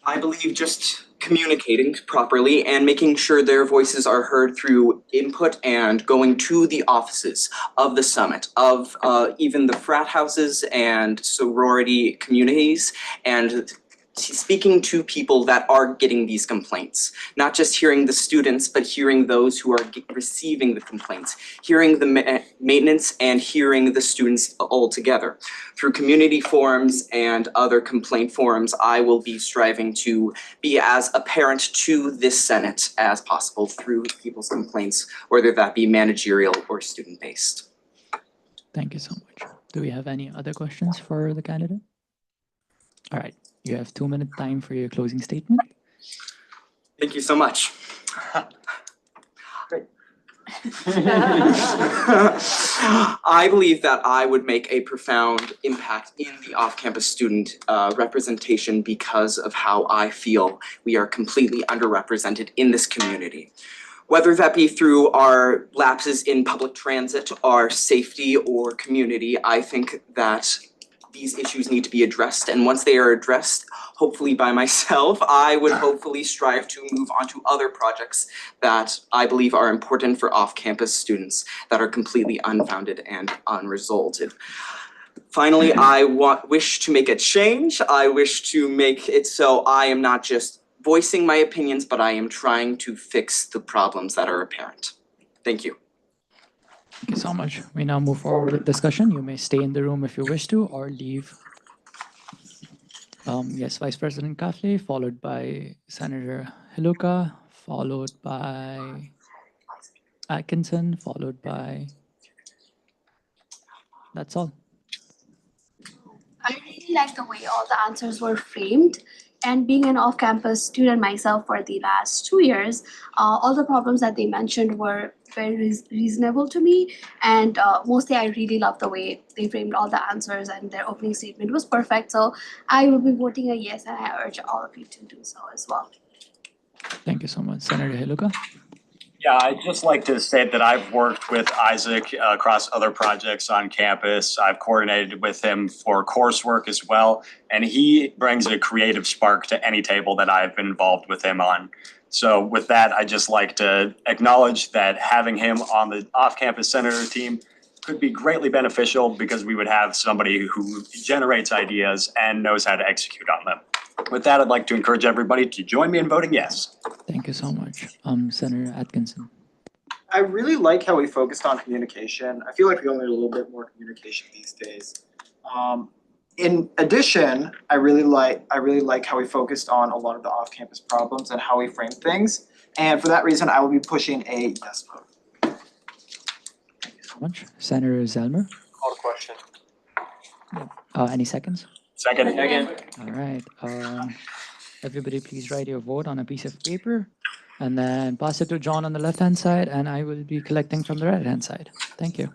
T: I believe just communicating properly and making sure their voices are heard through input and going to the offices of the Summit, of even the frat houses and sorority communities, and speaking to people that are getting these complaints, not just hearing the students, but hearing those who are receiving the complaints, hearing the maintenance and hearing the students all together. Through community forums and other complaint forums, I will be striving to be as apparent to this Senate as possible through people's complaints, whether that be managerial or student-based.
I: Thank you so much. Do we have any other questions for the candidate? All right, you have 2-minute time for your closing statement.
T: Thank you so much. I believe that I would make a profound impact in the off-campus student representation because of how I feel we are completely underrepresented in this community. Whether that be through our lapses in public transit, our safety, or community, I think that these issues need to be addressed, and once they are addressed, hopefully by myself, I would hopefully strive to move on to other projects that I believe are important for off-campus students that are completely unfounded and unresolved. Finally, I wish to make a change. I wish to make it so I am not just voicing my opinions, but I am trying to fix the problems that are apparent. Thank you.
I: Thank you so much. We now move forward with discussion. You may stay in the room if you wish to or leave. Yes, Vice President Kafle, followed by Senator Hiluka, followed by Atkinson, followed by... That's all.
O: I really like the way all the answers were framed. And being an off-campus student myself for the last 2 years, all the problems that they mentioned were very reasonable to me. And mostly I really love the way they framed all the answers, and their opening statement was perfect. So I will be voting a yes, and I urge all of you to do so as well.
I: Thank you so much. Senator Hiluka.
A: Yeah, I'd just like to state that I've worked with Isaac across other projects on campus. I've coordinated with him for coursework as well, and he brings a creative spark to any table that I've been involved with him on. So with that, I'd just like to acknowledge that having him on the off-campus senator team could be greatly beneficial because we would have somebody who generates ideas and knows how to execute on them. With that, I'd like to encourage everybody to join me in voting yes.
I: Thank you so much. Senator Atkinson.
B: I really like how we focused on communication. I feel like we only need a little bit more communication these days. In addition, I really like how we focused on a lot of the off-campus problems and how we framed things. And for that reason, I will be pushing a yes vote.
I: Thank you so much. Senator Zelmer.
P: Call the question.
I: Any seconds?
A: Second.
I: All right. Everybody please write your vote on a piece of paper and then pass it to John on the left-hand side, and I will be collecting from the right-hand side. Thank you.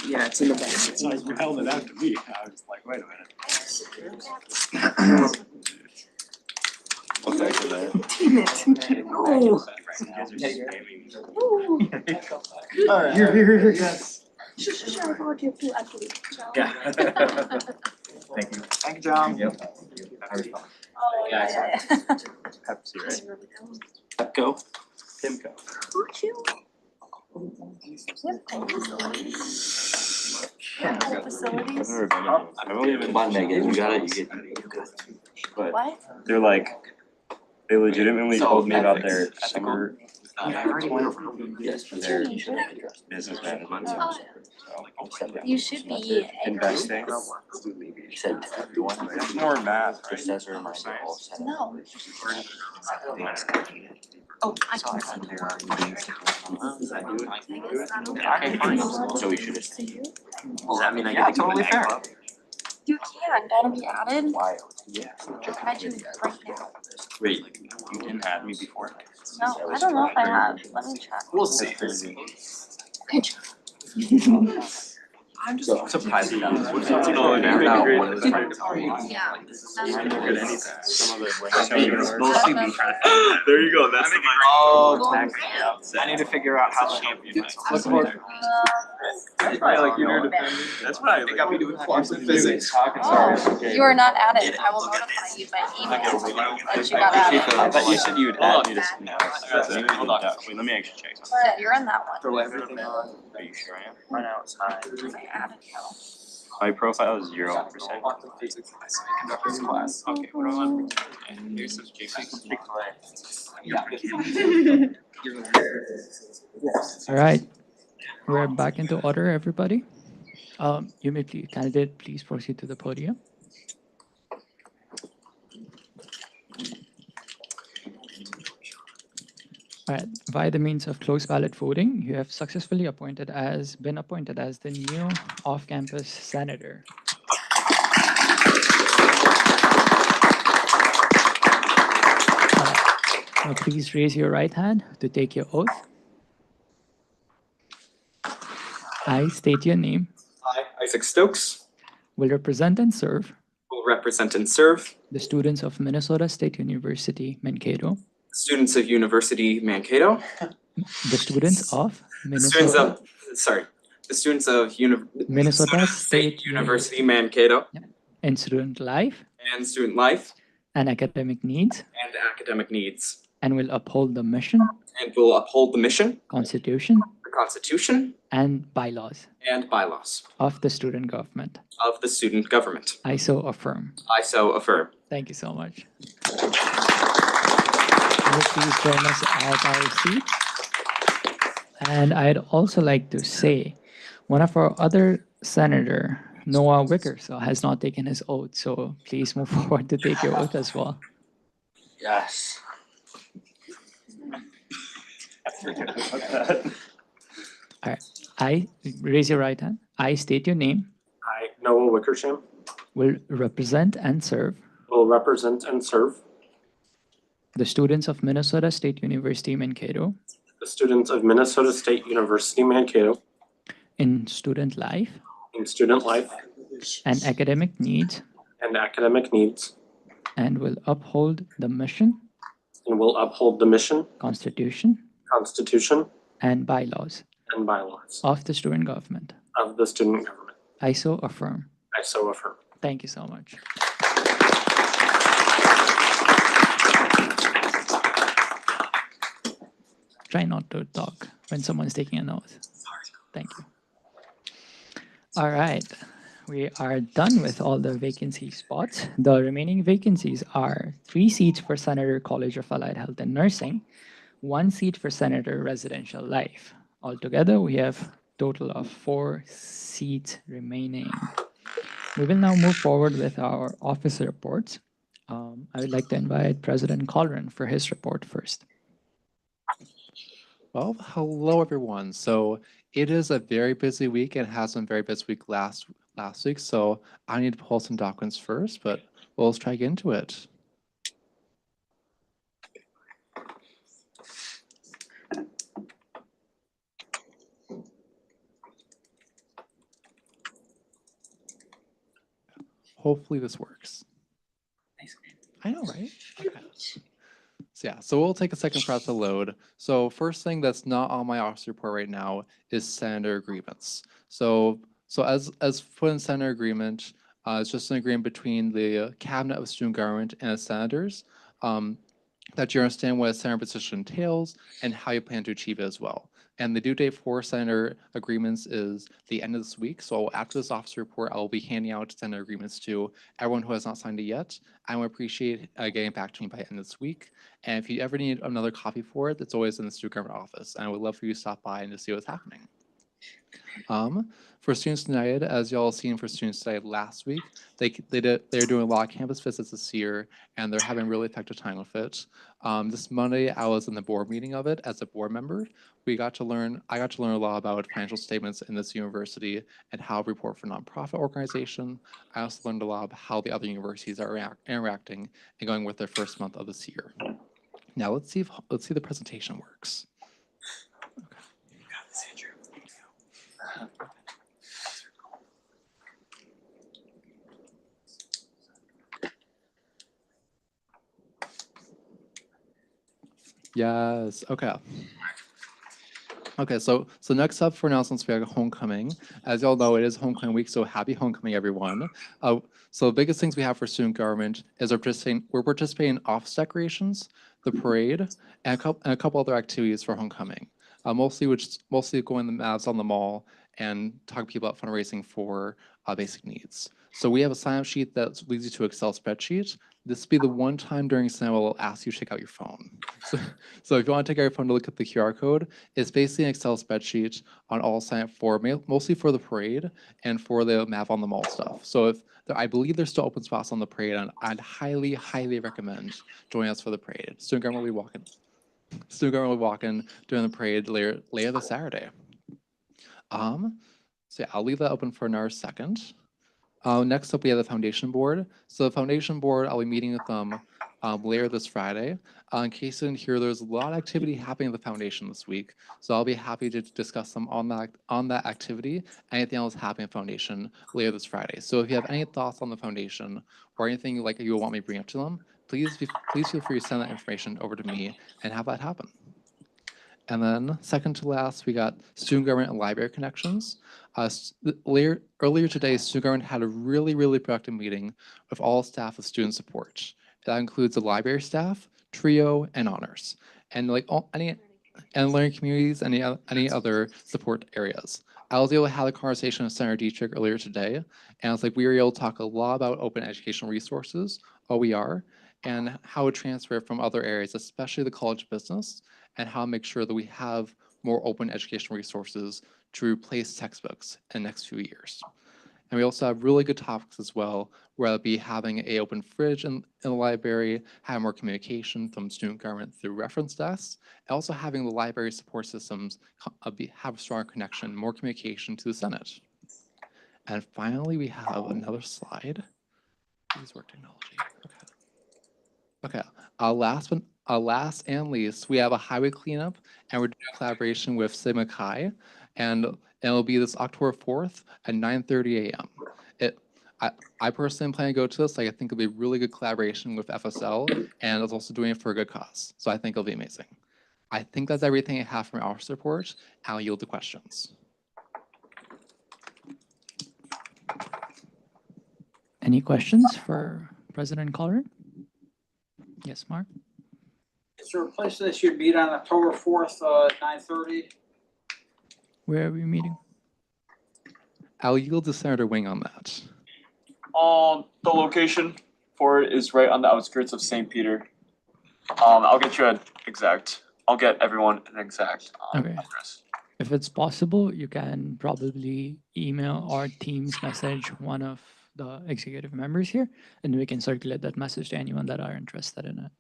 T: Yeah, it's in the back.
A: It's like you held it out to me. I was like, wait a minute.
S: What's that for that?
O: Damn it.
B: All right. Here. Yes.
O: Sure, I vote you too, actually.
A: Yeah.
B: Thank you. Thank you, John.
S: Yep.
O: Oh, yeah.
S: Pepsi, right?
P: Go.
S: Timco.
O: Facilities.
S: I've only been one Megan, you got it, you get. But
O: What?
S: they're like, they legitimately
T: So,
S: told me about
T: ethics.
S: their
T: Ethical.
S: summer.
T: I already went around.
S: Yes, for their business management.
O: You should be
S: Investing. He said everyone. More math, right?
R: Professor and myself all said it.
O: No. Oh, I can see.
R: Okay, fine. So we should just.
S: Does that mean I
B: Yeah, totally fair.
O: You can, that'll be added.
S: Why? Yeah.
O: I do right now.
S: Wait, you didn't add me before?
O: No, I don't know if I have. Let me check.
S: We'll see.
O: Good job.
S: I'm just surprised that was.
O: Yeah.
S: Some of the.
H: Mostly be trying to.
S: There you go, that's the
B: Oh, I need to figure out how to champion.
H: That's probably like you're defending.
S: That's what I
B: got me doing quantum physics.
O: You are not added. I will notify you by email that you got added.
S: I thought you said you would add me to something else. Hold on, wait, let me actually check something.
O: Yeah, you're on that one.
B: Throw everything on.
S: Are you sure I am?
H: Run outside.
O: I added you.
S: My profile is 0%.
B: Conductor's class.
S: Okay, what do I want? Here's some
I: All right, we're back into order, everybody. You may please, candidate, please proceed to the podium. All right, via the means of closed ballot voting, you have successfully been appointed as the new off-campus senator. Now please raise your right hand to take your oath. I state your name.
T: I, Isaac Stokes,
I: Will represent and serve
T: will represent and serve
I: the students of Minnesota State University, Mankato,
T: students of University Mankato,
I: the students of
T: the students of
I: Minnesota State
T: University Mankato,
I: and student life
T: and student life
I: and academic needs,
T: and academic needs,
I: and will uphold the mission,
T: and will uphold the mission,
I: Constitution,
T: the Constitution,
I: and bylaws
T: and bylaws
I: of the student government.
T: of the student government.
I: I so affirm.
T: I so affirm.
I: Thank you so much. Will you please join us at our seat? And I'd also like to say, one of our other senator, Noah Wickersham, has not taken his oath, so please move forward to take your oath as well.
R: Yes.
I: All right. I raise your right hand. I state your name.
P: I, Noah Wickersham,
I: Will represent and serve
P: will represent and serve
I: the students of Minnesota State University, Mankato,
P: the students of Minnesota State University Mankato
I: in student life
P: in student life
I: and academic needs,
P: and academic needs,
I: and will uphold the mission,
P: and will uphold the mission,
I: Constitution,
P: Constitution,
I: and bylaws
P: and bylaws
I: of the student government.
P: of the student government.
I: I so affirm.
P: I so affirm.
I: Thank you so much. Try not to talk when someone's taking an oath. Thank you. All right, we are done with all the vacancy spots. The remaining vacancies are 3 seats for Senator College of Allied Health and Nursing, 1 seat for Senator Residential Life. Altogether, we have total of 4 seats remaining. We will now move forward with our officer reports. I would like to invite President Colleran for his report first.
U: Well, hello everyone. So it is a very busy week and has been a very busy week last week. So I need to pull some documents first, but let's try to get into it. Hopefully this works. I know, right? Okay. So we'll take a second for that to load. So first thing that's not on my office report right now is senator agreements. So as put in senator agreement, it's just an agreement between the cabinet of student government and the senators that you understand what a senator position entails and how you plan to achieve it as well. And the due date for senator agreements is the end of this week. So after this office report, I will be handing out senator agreements to everyone who has not signed it yet. I would appreciate getting back to me by the end of this week. And if you ever need another copy for it, it's always in the student government office. And I would love for you to stop by and to see what's happening. For Students United, as y'all seen for Students United last week, they're doing a lot of campus visits this year, and they're having a really effective time with it. This Monday, I was in the board meeting of it as a board member. I got to learn a lot about financial statements in this university and how to report for nonprofit organization. I also learned a lot about how the other universities are interacting and going with their first month of this year. Now let's see the presentation works. Yes, okay. Okay, so next up for announcements, we have homecoming. As y'all know, it is homecoming week, so happy homecoming, everyone. So the biggest things we have for student government is we're participating in office decorations, the parade, and a couple other activities for homecoming. Mostly going the Mavs on the mall and talking to people about fundraising for basic needs. So we have a sign-up sheet that leads you to Excel spreadsheet. This will be the one time during Senate we'll ask you to take out your phone. So if you want to take out your phone to look at the QR code, it's basically an Excel spreadsheet on all sign up for, mostly for the parade and for the map on the mall stuff. So if I believe there's still open spots on the parade, and I'd highly, highly recommend joining us for the parade. Student government will be walking. Student government will be walking during the parade later this Saturday. So yeah, I'll leave that open for another second. Next up, we have the foundation board. So the foundation board, I'll be meeting with them later this Friday. In case you didn't hear, there's a lot of activity happening at the foundation this week. So I'll be happy to discuss some on that activity, anything else happening at foundation later this Friday. So if you have any thoughts on the foundation or anything like you want me to bring up to them, please feel free to send that information over to me and have that happen. And then second to last, we got student government and library connections. Earlier today, student government had a really, really productive meeting with all staff of student support. That includes the library staff, TRIO, and honors, and like any learning communities, any other support areas. I was able to have a conversation with Senator Dietrich earlier today, and I was like, we were able to talk a lot about open educational resources, OER, and how to transfer from other areas, especially the College of Business, and how to make sure that we have more open educational resources to replace textbooks in the next few years. And we also have really good topics as well, whether it be having an open fridge in the library, having more communication from student government through reference desks, and also having the library support systems have a stronger connection, more communication to the Senate. And finally, we have another slide. Please work technology. Okay. Last and least, we have a highway cleanup, and we're doing a collaboration with Sigma Chi, and it'll be this October 4th at 9:30 a.m. I personally am planning to go to this. I think it'll be a really good collaboration with FSL, and it's also doing it for a good cause. So I think it'll be amazing. I think that's everything I have from our support. I'll yield to questions.
I: Any questions for President Colleran? Yes, Mark?
D: Is there a place that should meet on October 4th, 9:30?
I: Where are we meeting?
U: I'll yield to Senator Wing on that.
A: The location for it is right on the outskirts of St. Peter. I'll get you I'll get everyone an exact address.
I: If it's possible, you can probably email or Teams message one of the executive members here, and we can circulate that message to anyone that are interested in it.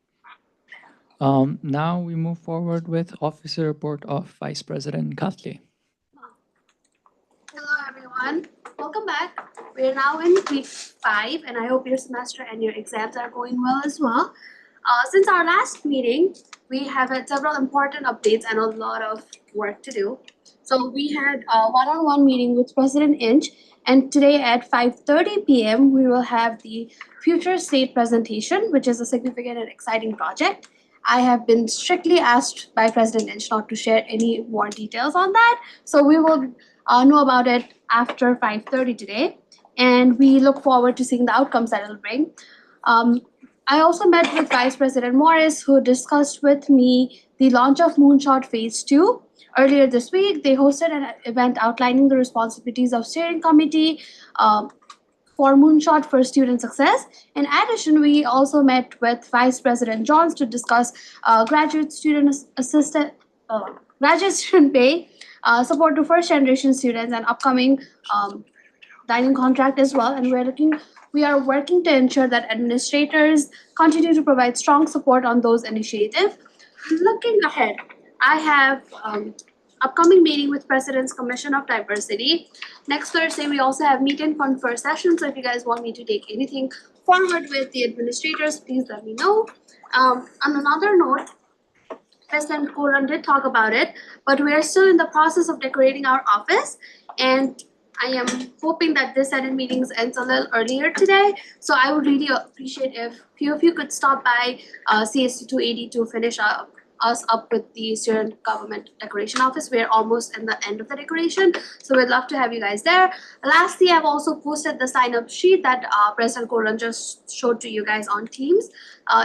I: Now we move forward with officer report of Vice President Kathleen.
O: Hello everyone, welcome back. We're now in week 5 and I hope your semester and your exams are going well as well. Since our last meeting, we have had several important updates and a lot of work to do. So we had a one-on-one meeting with President Inch, and today at 5:30 p.m. we will have the future state presentation, which is a significant and exciting project. I have been strictly asked by President Inch not to share any more details on that, so we will know about it after 5:30 today, and we look forward to seeing the outcomes that it'll bring. I also met with Vice President Morris, who discussed with me the launch of Moonshot Phase 2. Earlier this week, they hosted an event outlining the responsibilities of steering committee for Moonshot for student success. In addition, we also met with Vice President Johns to discuss graduate student pay, support to first generation students, and upcoming dining contract as well. And we are working to ensure that administrators continue to provide strong support on those initiatives. Looking ahead, I have upcoming meeting with President's Commission of Diversity. Next Thursday, we also have meet and confer session. So if you guys want me to take anything forward with the administrators, please let me know. On another note, President Colleran did talk about it, but we are still in the process of decorating our office, and I am hoping that this Senate meetings ends a little earlier today. So I would really appreciate if few of you could stop by CSU 280 to finish us up with the student government decoration office. We're almost in the end of the decoration, so we'd love to have you guys there. Lastly, I've also posted the sign-up sheet that President Colleran just showed to you guys on Teams.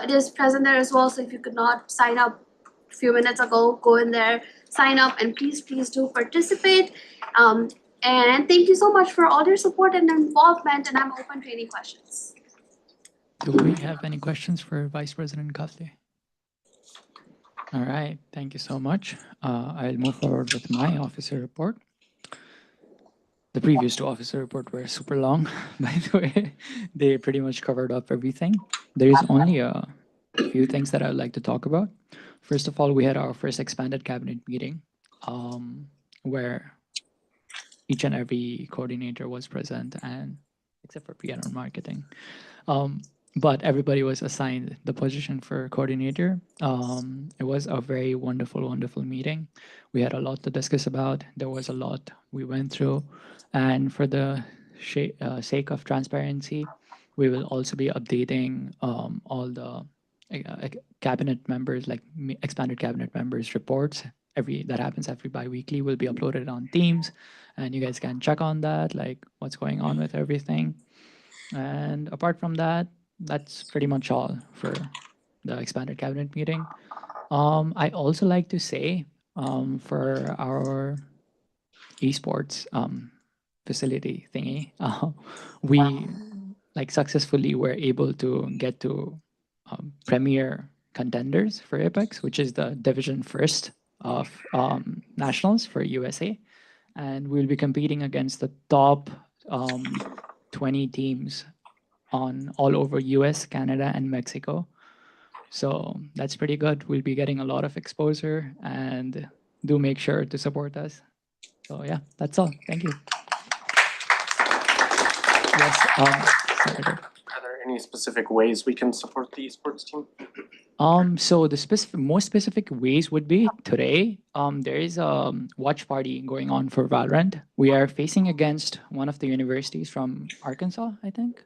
O: It is present there as well, so if you could not sign up a few minutes ago, go in there, sign up, and please do participate. And thank you so much for all your support and involvement, and I'm open to any questions.
I: Do we have any questions for Vice President Kafle? All right, thank you so much. I'll move forward with my officer report. The previous two officer report were super long, by the way. They pretty much covered up everything. There is only a few things that I would like to talk about. First of all, we had our first expanded cabinet meeting, where each and every coordinator was present, and except for PR and marketing. But everybody was assigned the position for coordinator. It was a very wonderful, wonderful meeting. We had a lot to discuss about. There was a lot we went through. And for the sake of transparency, we will also be updating all the cabinet members, like expanded cabinet members reports. That happens every bi-weekly will be uploaded on Teams, and you guys can check on that, like what's going on with everything. And apart from that, that's pretty much all for the expanded cabinet meeting. I also like to say for our esports facility thingy, we successfully were able to get to premier contenders for Apex, which is the division first of nationals for USA, and we'll be competing against the top 20 teams on all over US, Canada, and Mexico. So that's pretty good. We'll be getting a lot of exposure, and do make sure to support us. So yeah, that's all. Thank you. Yes, Senator.
P: Are there any specific ways we can support the esports team?
I: So the most specific ways would be today, there is a watch party going on for Valorant. We are facing against one of the universities from Arkansas, I think.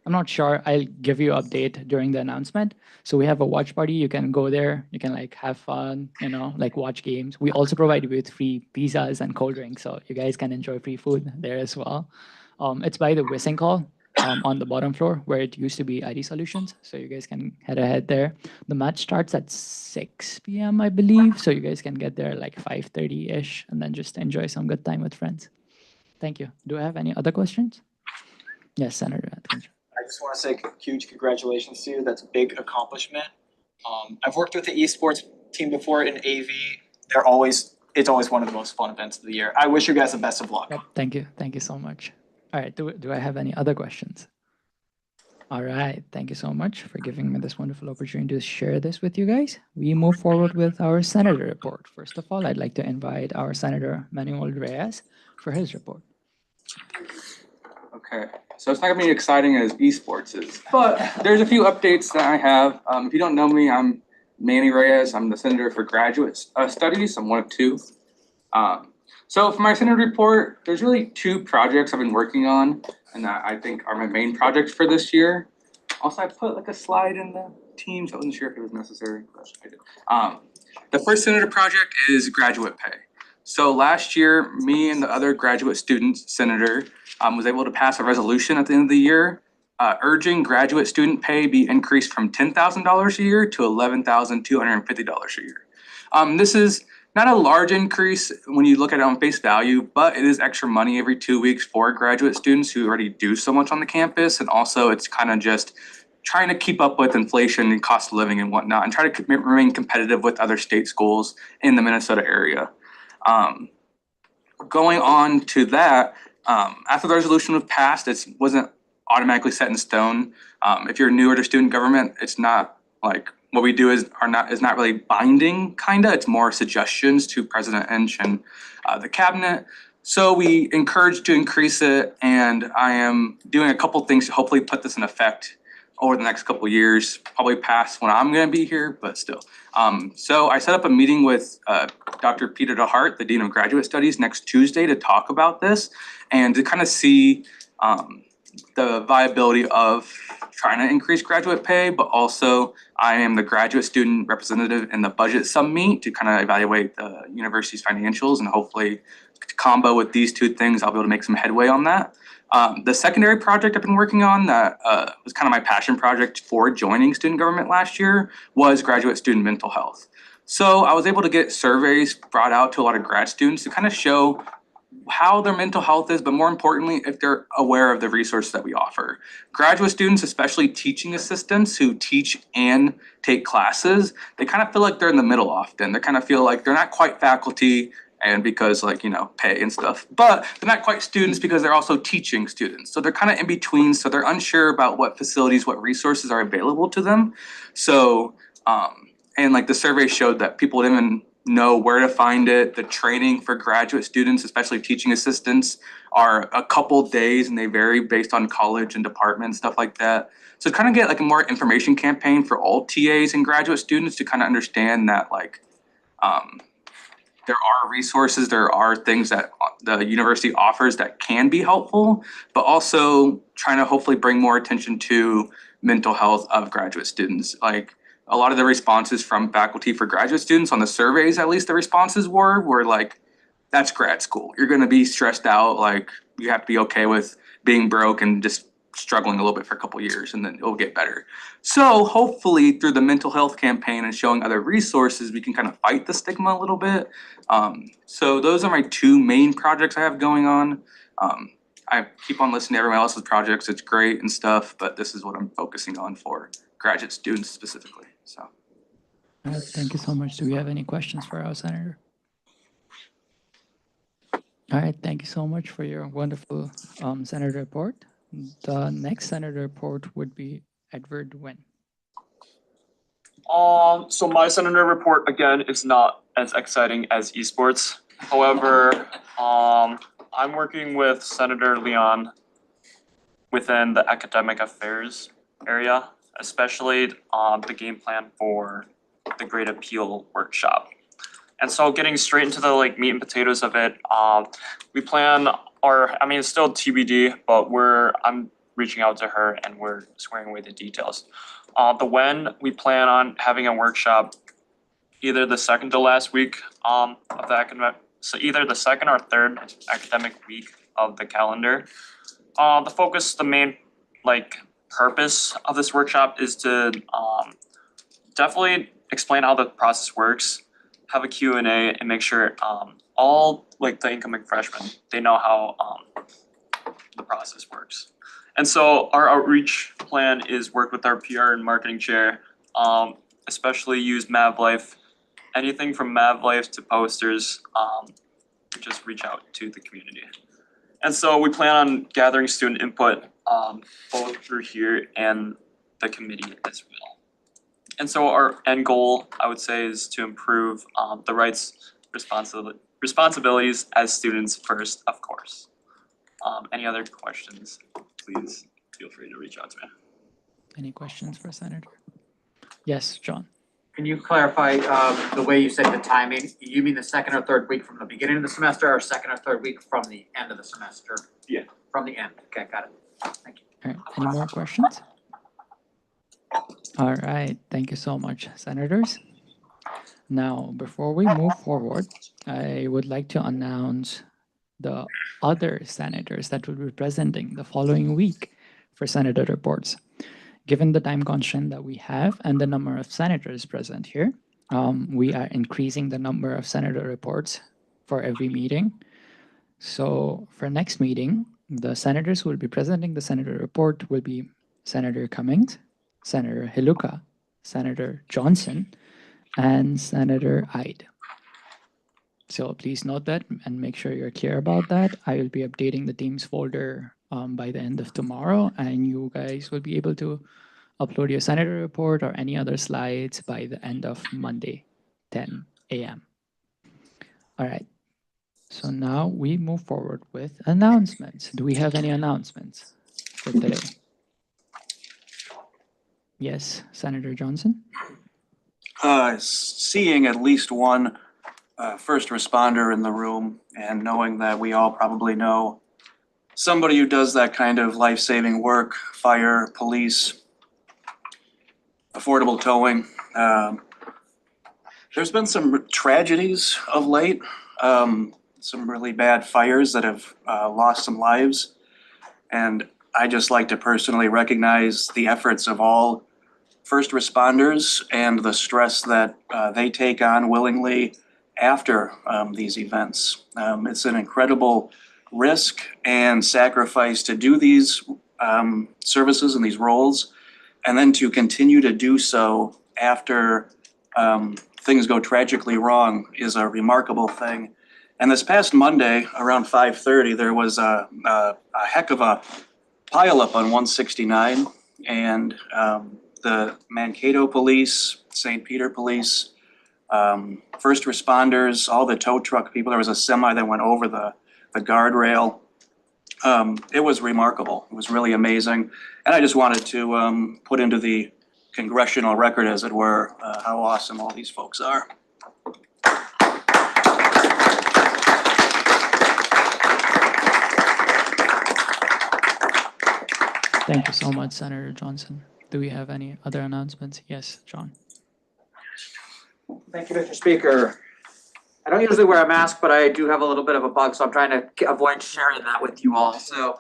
I: I'm not sure. I'll give you an update during the announcement. So we have a watch party. You can go there. You can have fun, watch games. We also provide you with free pizzas and cold drinks, so you guys can enjoy free food there as well. It's by the Wissing Hall on the bottom floor where it used to be ID Solutions. So you guys can head ahead there. The match starts at 6 p.m., I believe. So you guys can get there like 5:30-ish and then just enjoy some good time with friends. Thank you. Do I have any other questions? Yes, Senator Atkins.
B: I just want to say huge congratulations to you. That's a big accomplishment. I've worked with the esports team before in AV. It's always one of the most fun events of the year. I wish you guys the best of luck.
I: Yep. Thank you. Thank you so much. All right. Do I have any other questions? All right. Thank you so much for giving me this wonderful opportunity to share this with you guys. We move forward with our senator report. First of all, I'd like to invite our Senator Manuel Reyes for his report.
J: Okay, so it's not gonna be exciting as esports is, but there's a few updates that I have. If you don't know me, I'm Manny Reyes. I'm the Senator for Graduate Studies. I'm one of two. So for my Senator report, there's really two projects I've been working on and that I think are my main projects for this year. Also, I put like a slide in the Teams. I wasn't sure if it was necessary, but I did. The first Senator project is graduate pay. So last year, me and the other graduate student senator was able to pass a resolution at the end of the year urging graduate student pay be increased from $10,000 a year to $11,250 a year. This is not a large increase when you look at it on face value, but it is extra money every 2 weeks for graduate students who already do so much on the campus. And also it's kind of just trying to keep up with inflation and cost of living and whatnot and try to remain competitive with other state schools in the Minnesota area. Going on to that, after the resolution was passed, it wasn't automatically set in stone. If you're newer to student government, it's not like what we do is not really binding, kinda. It's more suggestions to President Inch and the cabinet. So we encourage to increase it, and I am doing a couple things to hopefully put this in effect over the next couple of years, probably past when I'm gonna be here, but still. So I set up a meeting with Dr. Peter DeHart, the Dean of Graduate Studies, next Tuesday to talk about this and to kind of see the viability of trying to increase graduate pay, but also I am the graduate student representative in the budget sub-meet to kind of evaluate the university's financials, and hopefully combo with these two things, I'll be able to make some headway on that. The secondary project I've been working on that was kind of my passion project for joining student government last year was graduate student mental health. So I was able to get surveys brought out to a lot of grad students to kind of show how their mental health is, but more importantly, if they're aware of the resources that we offer. Graduate students, especially teaching assistants who teach and take classes, they kind of feel like they're in the middle often. They kind of feel like they're not quite faculty and because like, you know, pay and stuff, but they're not quite students because they're also teaching students. So they're kind of in between, so they're unsure about what facilities, what resources are available to them. So, and like the survey showed that people didn't even know where to find it. The training for graduate students, especially teaching assistants, are a couple days and they vary based on college and department, stuff like that. So kind of get like a more information campaign for all TAs and graduate students to kind of understand that like there are resources, there are things that the university offers that can be helpful, but also trying to hopefully bring more attention to mental health of graduate students. Like a lot of the responses from faculty for graduate students on the surveys, at least the responses were like, that's grad school. You're gonna be stressed out, like you have to be okay with being broke and just struggling a little bit for a couple years and then it'll get better. So hopefully through the mental health campaign and showing other resources, we can kind of fight the stigma a little bit. So those are my two main projects I have going on. I keep on listening to everyone else's projects, it's great and stuff, but this is what I'm focusing on for graduate students specifically, so.
I: All right, thank you so much. Do we have any questions for our senator? All right, thank you so much for your wonderful senator report. The next senator report would be Edward Nguyen.
A: So my senator report again is not as exciting as esports. However, I'm working with Senator Leon within the academic affairs area, especially the game plan for the Great Appeal workshop. And so getting straight into the like meat and potatoes of it, we plan it's still TBD, but I'm reaching out to her and we're squaring away the details. The when we plan on having a workshop either the second to last week of the academic, so either the second or third academic week of the calendar. The main purpose of this workshop is to definitely explain how the process works, have a Q&A and make sure all the incoming freshmen, they know how the process works. And so our outreach plan is work with our PR and marketing chair, especially use MavLife, anything from MavLife to posters, just reach out to the community. And so we plan on gathering student input both through here and the committee as well. And so our end goal, I would say, is to improve the rights, responsibilities as students first, of course. Any other questions, please feel free to reach out to me.
I: Any questions for Senator? Yes, John.
D: Can you clarify the way you said the timing? You mean the second or third week from the beginning of the semester or second or third week from the end of the semester?
A: Yeah.
D: From the end. Okay, got it. Thank you.
I: All right, any more questions? All right, thank you so much, senators. Now, before we move forward, I would like to announce the other senators that will be presenting the following week for senator reports. Given the time constraint that we have and the number of senators present here, we are increasing the number of senator reports for every meeting. So for next meeting, the senators who will be presenting the senator report will be Senator Cummings, Senator Hiluka, Senator Johnson, and Senator Ide. So please note that and make sure you're clear about that. I will be updating the Teams folder by the end of tomorrow, and you guys will be able to upload your senator report or any other slides by the end of Monday, 10 a.m. All right. So now we move forward with announcements. Do we have any announcements for today? Yes, Senator Johnson.
H: Seeing at least one first responder in the room and knowing that we all probably know somebody who does that kind of life-saving work, fire, police, affordable towing. There's been some tragedies of late, some really bad fires that have lost some lives. And I just like to personally recognize the efforts of all first responders and the stress that they take on willingly after these events. It's an incredible risk and sacrifice to do these services and these roles, and then to continue to do so after things go tragically wrong is a remarkable thing. And this past Monday, around 5:30, there was a heck of a pileup on 169, and the Mankato Police, St. Peter Police, first responders, all the tow truck people. There was a semi that went over the guardrail. It was remarkable. It was really amazing. And I just wanted to put into the congressional record, as it were, how awesome all these folks are.
I: Thank you so much, Senator Johnson. Do we have any other announcements? Yes, John.
D: Thank you, Mr. Speaker. I don't usually wear a mask, but I do have a little bit of a bug, so I'm trying to avoid sharing that with you all. So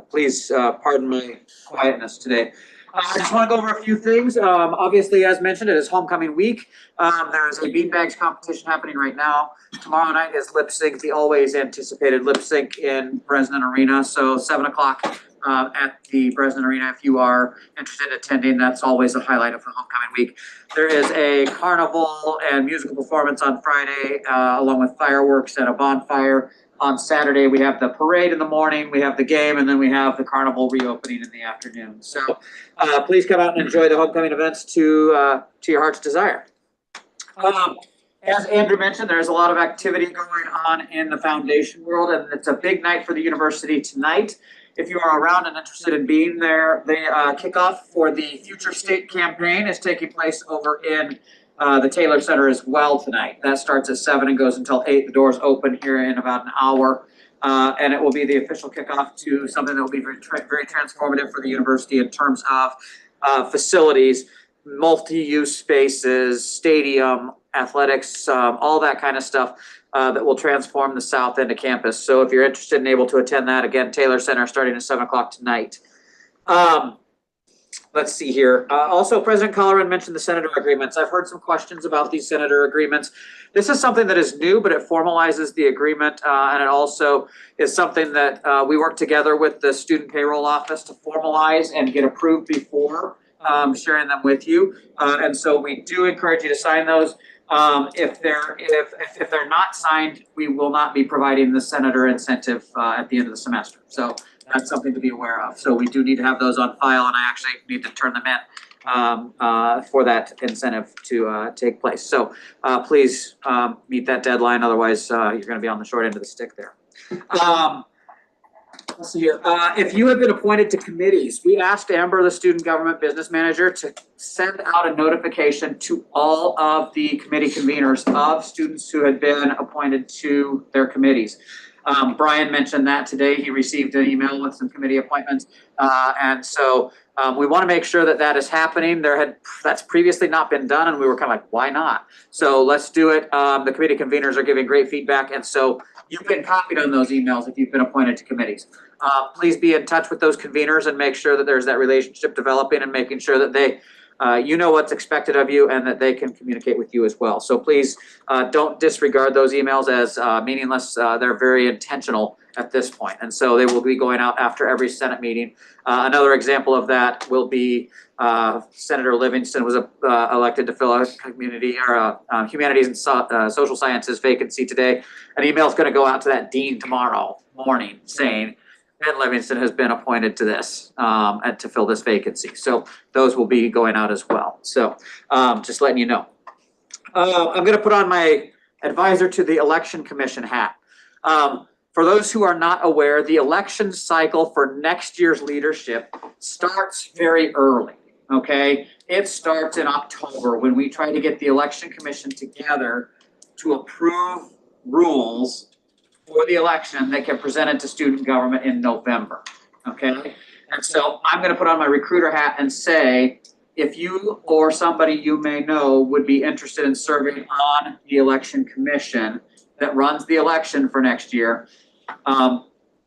D: please pardon my quietness today. I just want to go over a few things. Obviously, as mentioned, it is homecoming week. There is a beanbags competition happening right now. Tomorrow night is lip sync, the always anticipated lip sync in Bresnan Arena. So 7 o'clock at the Bresnan Arena. If you are interested in attending, that's always a highlight of the homecoming week. There is a carnival and musical performance on Friday, along with fireworks and a bonfire. On Saturday, we have the parade in the morning, we have the game, and then we have the carnival reopening in the afternoon. So please come out and enjoy the homecoming events to your heart's desire. As Andrew mentioned, there's a lot of activity going on in the foundation world, and it's a big night for the university tonight. If you are around and interested in being there, the kickoff for the Future State campaign is taking place over in the Taylor Center as well tonight. That starts at 7 and goes until 8. The doors open here in about an hour. And it will be the official kickoff to something that will be very transformative for the university in terms of facilities, multi-use spaces, stadium, athletics, all that kind of stuff that will transform the south end of campus. So if you're interested and able to attend that, again, Taylor Center starting at 7 o'clock tonight. Let's see here. Also, President Colleran mentioned the senator agreements. I've heard some questions about these senator agreements. This is something that is new, but it formalizes the agreement, and it also is something that we work together with the Student Payroll Office to formalize and get approved before sharing them with you. And so we do encourage you to sign those. If they're not signed, we will not be providing the senator incentive at the end of the semester. So that's something to be aware of. So we do need to have those on file, and I actually need to turn them in for that incentive to take place. So please meet that deadline, otherwise you're going to be on the short end of the stick there. Let's see here. If you have been appointed to committees, we asked Amber, the student government business manager, to send out a notification to all of the committee conveners of students who had been appointed to their committees. Brian mentioned that today. He received an email with some committee appointments. And so we want to make sure that that is happening. That's previously not been done, and we were kind of like, why not? So let's do it. The committee conveners are giving great feedback, and so you've been copied on those emails if you've been appointed to committees. Please be in touch with those conveners and make sure that there's that relationship developing and making sure that they you know what's expected of you and that they can communicate with you as well. So please don't disregard those emails as meaningless. They're very intentional at this point. And so they will be going out after every Senate meeting. Another example of that will be Senator Livingston was elected to fill a community or humanities and social sciences vacancy today. An email is going to go out to that dean tomorrow morning saying, Ben Livingston has been appointed to this and to fill this vacancy. So those will be going out as well. So just letting you know. I'm going to put on my advisor to the Election Commission hat. For those who are not aware, the election cycle for next year's leadership starts very early, okay? It starts in October when we try to get the Election Commission together to approve rules for the election that get presented to student government in November, okay? And so I'm gonna put on my recruiter hat and say, if you or somebody you may know would be interested in serving on the Election Commission that runs the election for next year,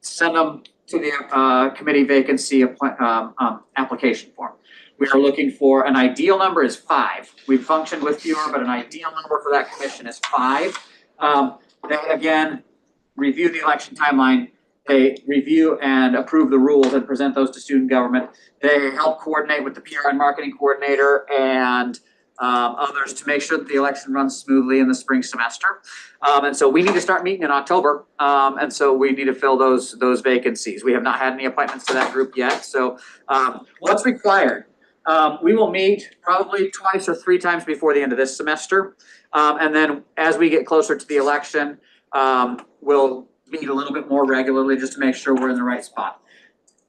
D: send them to the committee vacancy application form. We are looking for, an ideal number is 5. We've functioned with fewer, but an ideal number for that commission is 5. They again review the election timeline. They review and approve the rules and present those to student government. They help coordinate with the PR and marketing coordinator and others to make sure that the election runs smoothly in the spring semester. And so we need to start meeting in October. And so we need to fill those vacancies. We have not had any appointments to that group yet. So what's required? We will meet probably twice or 3 times before the end of this semester. And then as we get closer to the election, we'll meet a little bit more regularly just to make sure we're in the right spot.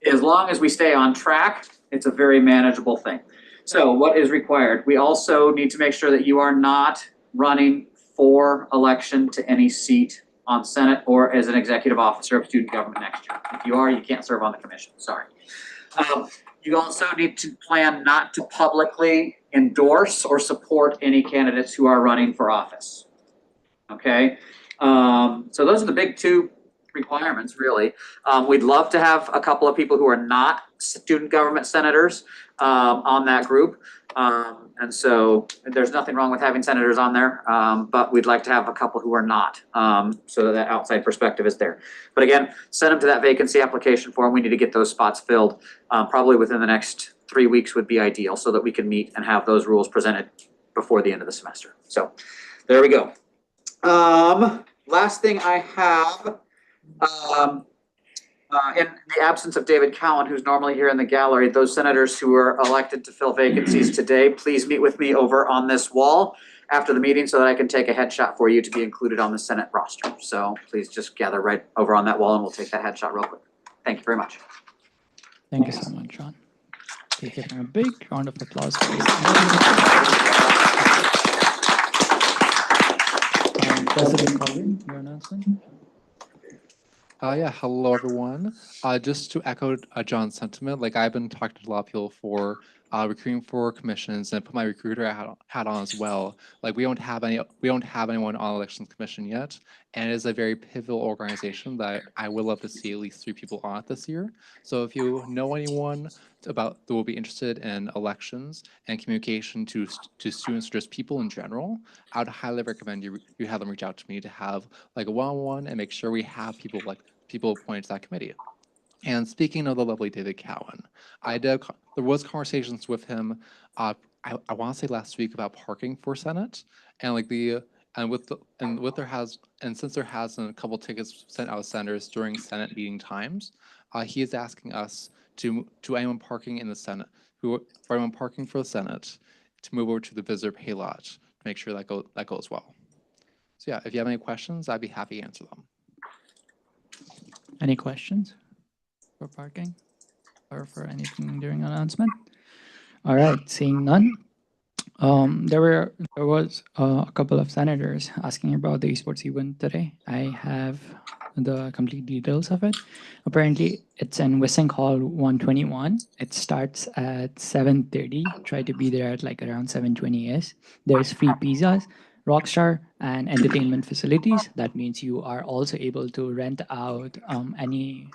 D: As long as we stay on track, it's a very manageable thing. So what is required? We also need to make sure that you are not running for election to any seat on Senate or as an executive officer of student government next year. If you are, you can't serve on the commission, sorry. You also need to plan not to publicly endorse or support any candidates who are running for office. Okay, so those are the big 2 requirements, really. We'd love to have a couple of people who are not student government senators on that group. And so there's nothing wrong with having senators on there, but we'd like to have a couple who are not, so that outside perspective is there. But again, send them to that vacancy application form. We need to get those spots filled probably within the next 3 weeks would be ideal so that we can meet and have those rules presented before the end of the semester. So there we go. Last thing I have, in the absence of David Cowan, who's normally here in the gallery, those senators who are elected to fill vacancies today, please meet with me over on this wall after the meeting so that I can take a headshot for you to be included on the Senate roster. So please just gather right over on that wall and we'll take that headshot real quick. Thank you very much.
I: Thank you so much, John. Please give him a big round of applause, please. President Colvin, your announcement?
U: Yeah, hello everyone. Just to echo John's sentiment, like I've been talking to a lot of people for recruiting for commissions and put my recruiter hat on as well. Like we don't have anyone on elections commission yet, and it is a very pivotal organization that I would love to see at least 3 people on it this year. So if you know anyone that will be interested in elections and communication to students or just people in general, I would highly recommend you have them reach out to me to have like a one-on-one and make sure we have people appointed to that committee. And speaking of the lovely David Cowan, there was conversations with him, I want to say last week about parking for Senate, and like since there has been a couple tickets sent out of senators during Senate meeting times, he is asking us to anyone parking in the Senate, for anyone parking for the Senate, to move over to the visitor pay lot to make sure that goes well. So yeah, if you have any questions, I'd be happy to answer them.
I: Any questions for parking or for anything during announcement? All right, seeing none. There was a couple of senators asking about the esports event today. I have the complete details of it. Apparently, it's in Wissing Hall 121. It starts at 7:30. Try to be there at like around 7:20ish. There's free pizzas, Rockstar, and entertainment facilities. That means you are also able to rent out any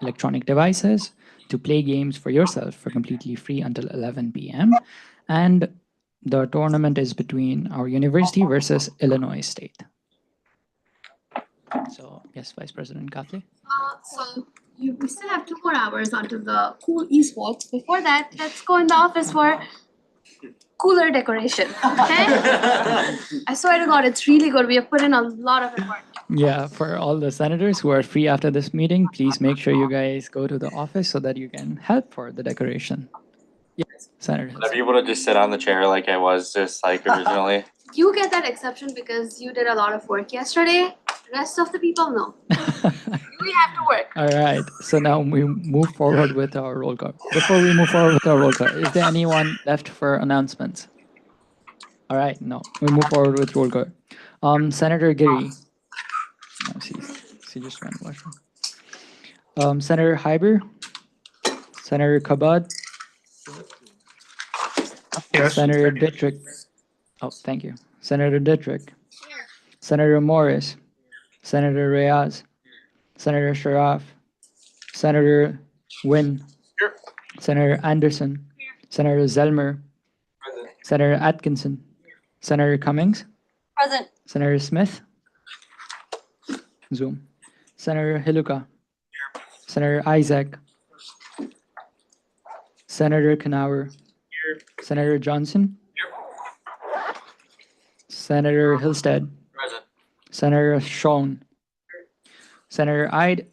I: electronic devices to play games for yourself for completely free until 11 p.m. And the tournament is between our university versus Illinois State. So, yes, Vice President Kathleen.
O: So we still have 2 more hours until the cool esports. Before that, let's go in the office for cooler decoration, okay? I swear to God, it's really good. We have put in a lot of effort.
I: Yeah, for all the senators who are free after this meeting, please make sure you guys go to the office so that you can help for the decoration. Yes, Senator.
R: Are you able to just sit on the chair like I was just like originally?
O: You get that exception because you did a lot of work yesterday. Rest of the people, no. We have to work.
I: All right, so now we move forward with our roll call. Before we move forward with our roll call, is there anyone left for announcements? All right, no, we move forward with roll call. Senator Giri. Oh, she just went washroom. Senator Hyber. Senator Kabad.
K: Yes.
I: Senator Dittrich. Oh, thank you. Senator Dittrich. Senator Morris. Senator Reyes. Senator Sharaf. Senator Nguyen. Senator Anderson. Senator Zelmer. Senator Atkinson. Senator Cummings.
L: Present.
I: Senator Smith. Zoom. Senator Hiluka. Senator Isaac. Senator Knauer. Senator Johnson. Senator Hillstead. Senator Schoen. Senator Ide.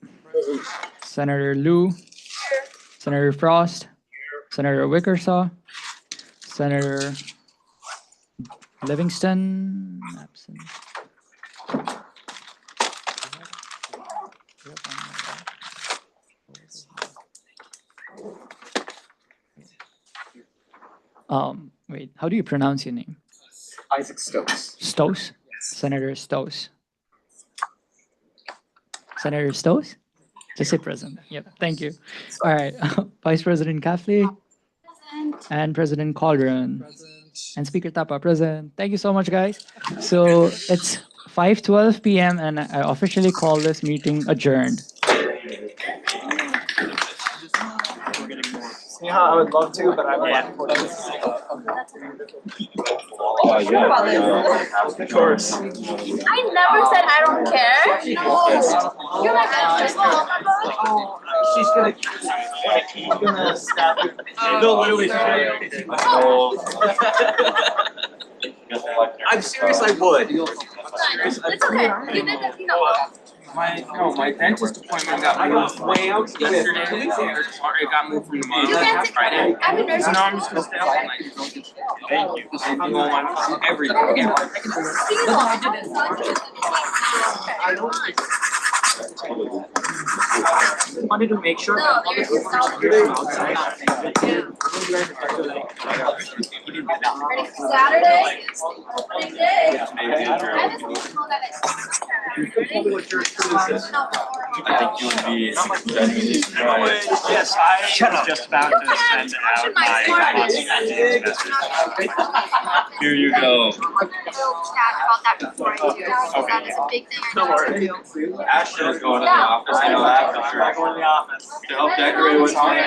I: Senator Liu. Senator Frost. Senator Wickersaw. Senator Livingston. Absent. Wait, how do you pronounce your name?
B: Isaac Stokes.
I: Stokes? Senator Stokes. Senator Stokes? Just say present. Yep, thank you. All right, Vice President Kafli and President Calderon and Speaker Tapa present. Thank you so much, guys. So it's 5:12 p.m. and I officially call this meeting adjourned.
B: Yeah, I would love to, but I would like to. Of course.
O: I never said I don't care. No. You're like,
B: She's gonna stop you. No, literally. I'm serious, I would.
O: it's okay. You did the,
E: My dentist appointment got moved way out yesterday. It got moved from tomorrow to Friday.
O: I'm a nurse.
E: So now I'm just gonna stay up all night. Thank you. I'm going on everything.
B: Wanted to make sure that other people
O: Saturday is opening day. I just need to know that
Q: I think you would be genuinely surprised.
A: Yes, I was just about to send out my
Q: Here you go.
O: chat about that before I do. Because that is a big thing I know.
Q: Ashton is going to the office. I know that for sure.
A: Going to the office.
Q: To help decorate what's going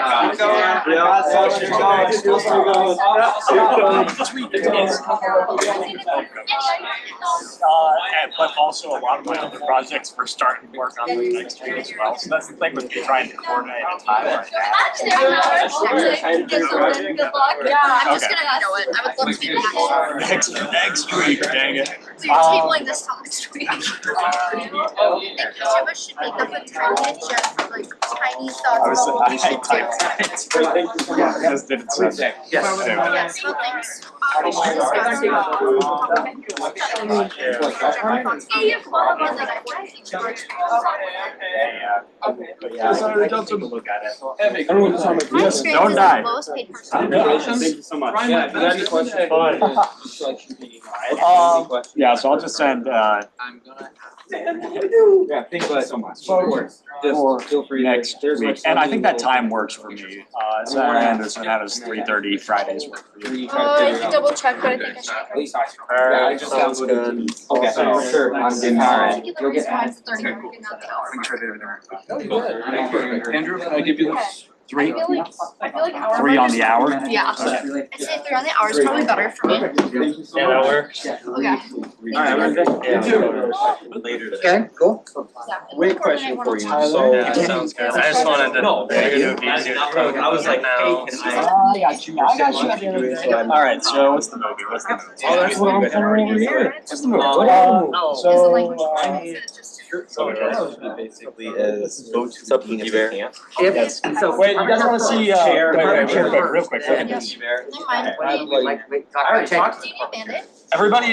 A: But also a lot of my other projects we're starting to work on them next year as well. So that's the thing with me trying to coordinate a time right now.
O: Actually, good luck. Yeah, I'm just gonna, you know what, I would love to be back.
A: Next week, dang it.
O: So you're tabling this till next week. I think each of us should make up a tiny just like tiny thoughts.
A: I typed that. Just didn't say.
O: Yes, well, thanks.
A: Senator Johnson, look at it.
O: Just
A: Don't die.
N: Thank you so much.
S: Yeah, if you got any questions,
A: Yeah, so I'll just send,
S: yeah, thank you so much. Just feel free
A: next week, and I think that time works for me. Senator Anderson, how does 3:30 Fridays work for you?
O: I can double check, but I think I should.
S: At least I
A: Alright,
S: sounds good. Okay, sure, I'm getting
O: I think the reason why it's 30, I'm looking at the hour.
A: Andrew, can I give you this?
O: I feel like hour.
A: 3 on the hour?
O: Yeah, I'd say 3 on the hour is probably better for me.
A: Yeah, that works.
O: Okay.
Q: Later today.
D: Okay, cool.
Q: Wait, question for you. So, yeah, sounds good. I just wanted to figure it would be easier to talk. I was like, now.
A: I got you. I got you at the end of the day. Alright, so what's the movie? What's the movie?
S: Oh, that's what I'm coming over here.
A: What's the movie?
Q: Basically is Substance Bear.
D: If, so.
A: Wait, you guys wanna see, real quick.
O: Never mind.
D: I already talked.
O: Do you need a Band-Aid?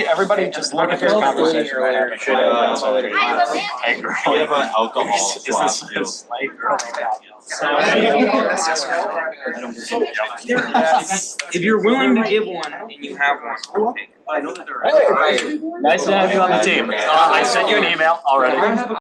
A: Everybody just look at this conversation.
Q: I have
O: I have a Band-Aid.
Q: Hey, girl. We have an alcohol swap too.
E: If you're willing to give one and you have one, I'll take it.
A: Nice to have you on the team. I sent you an email already.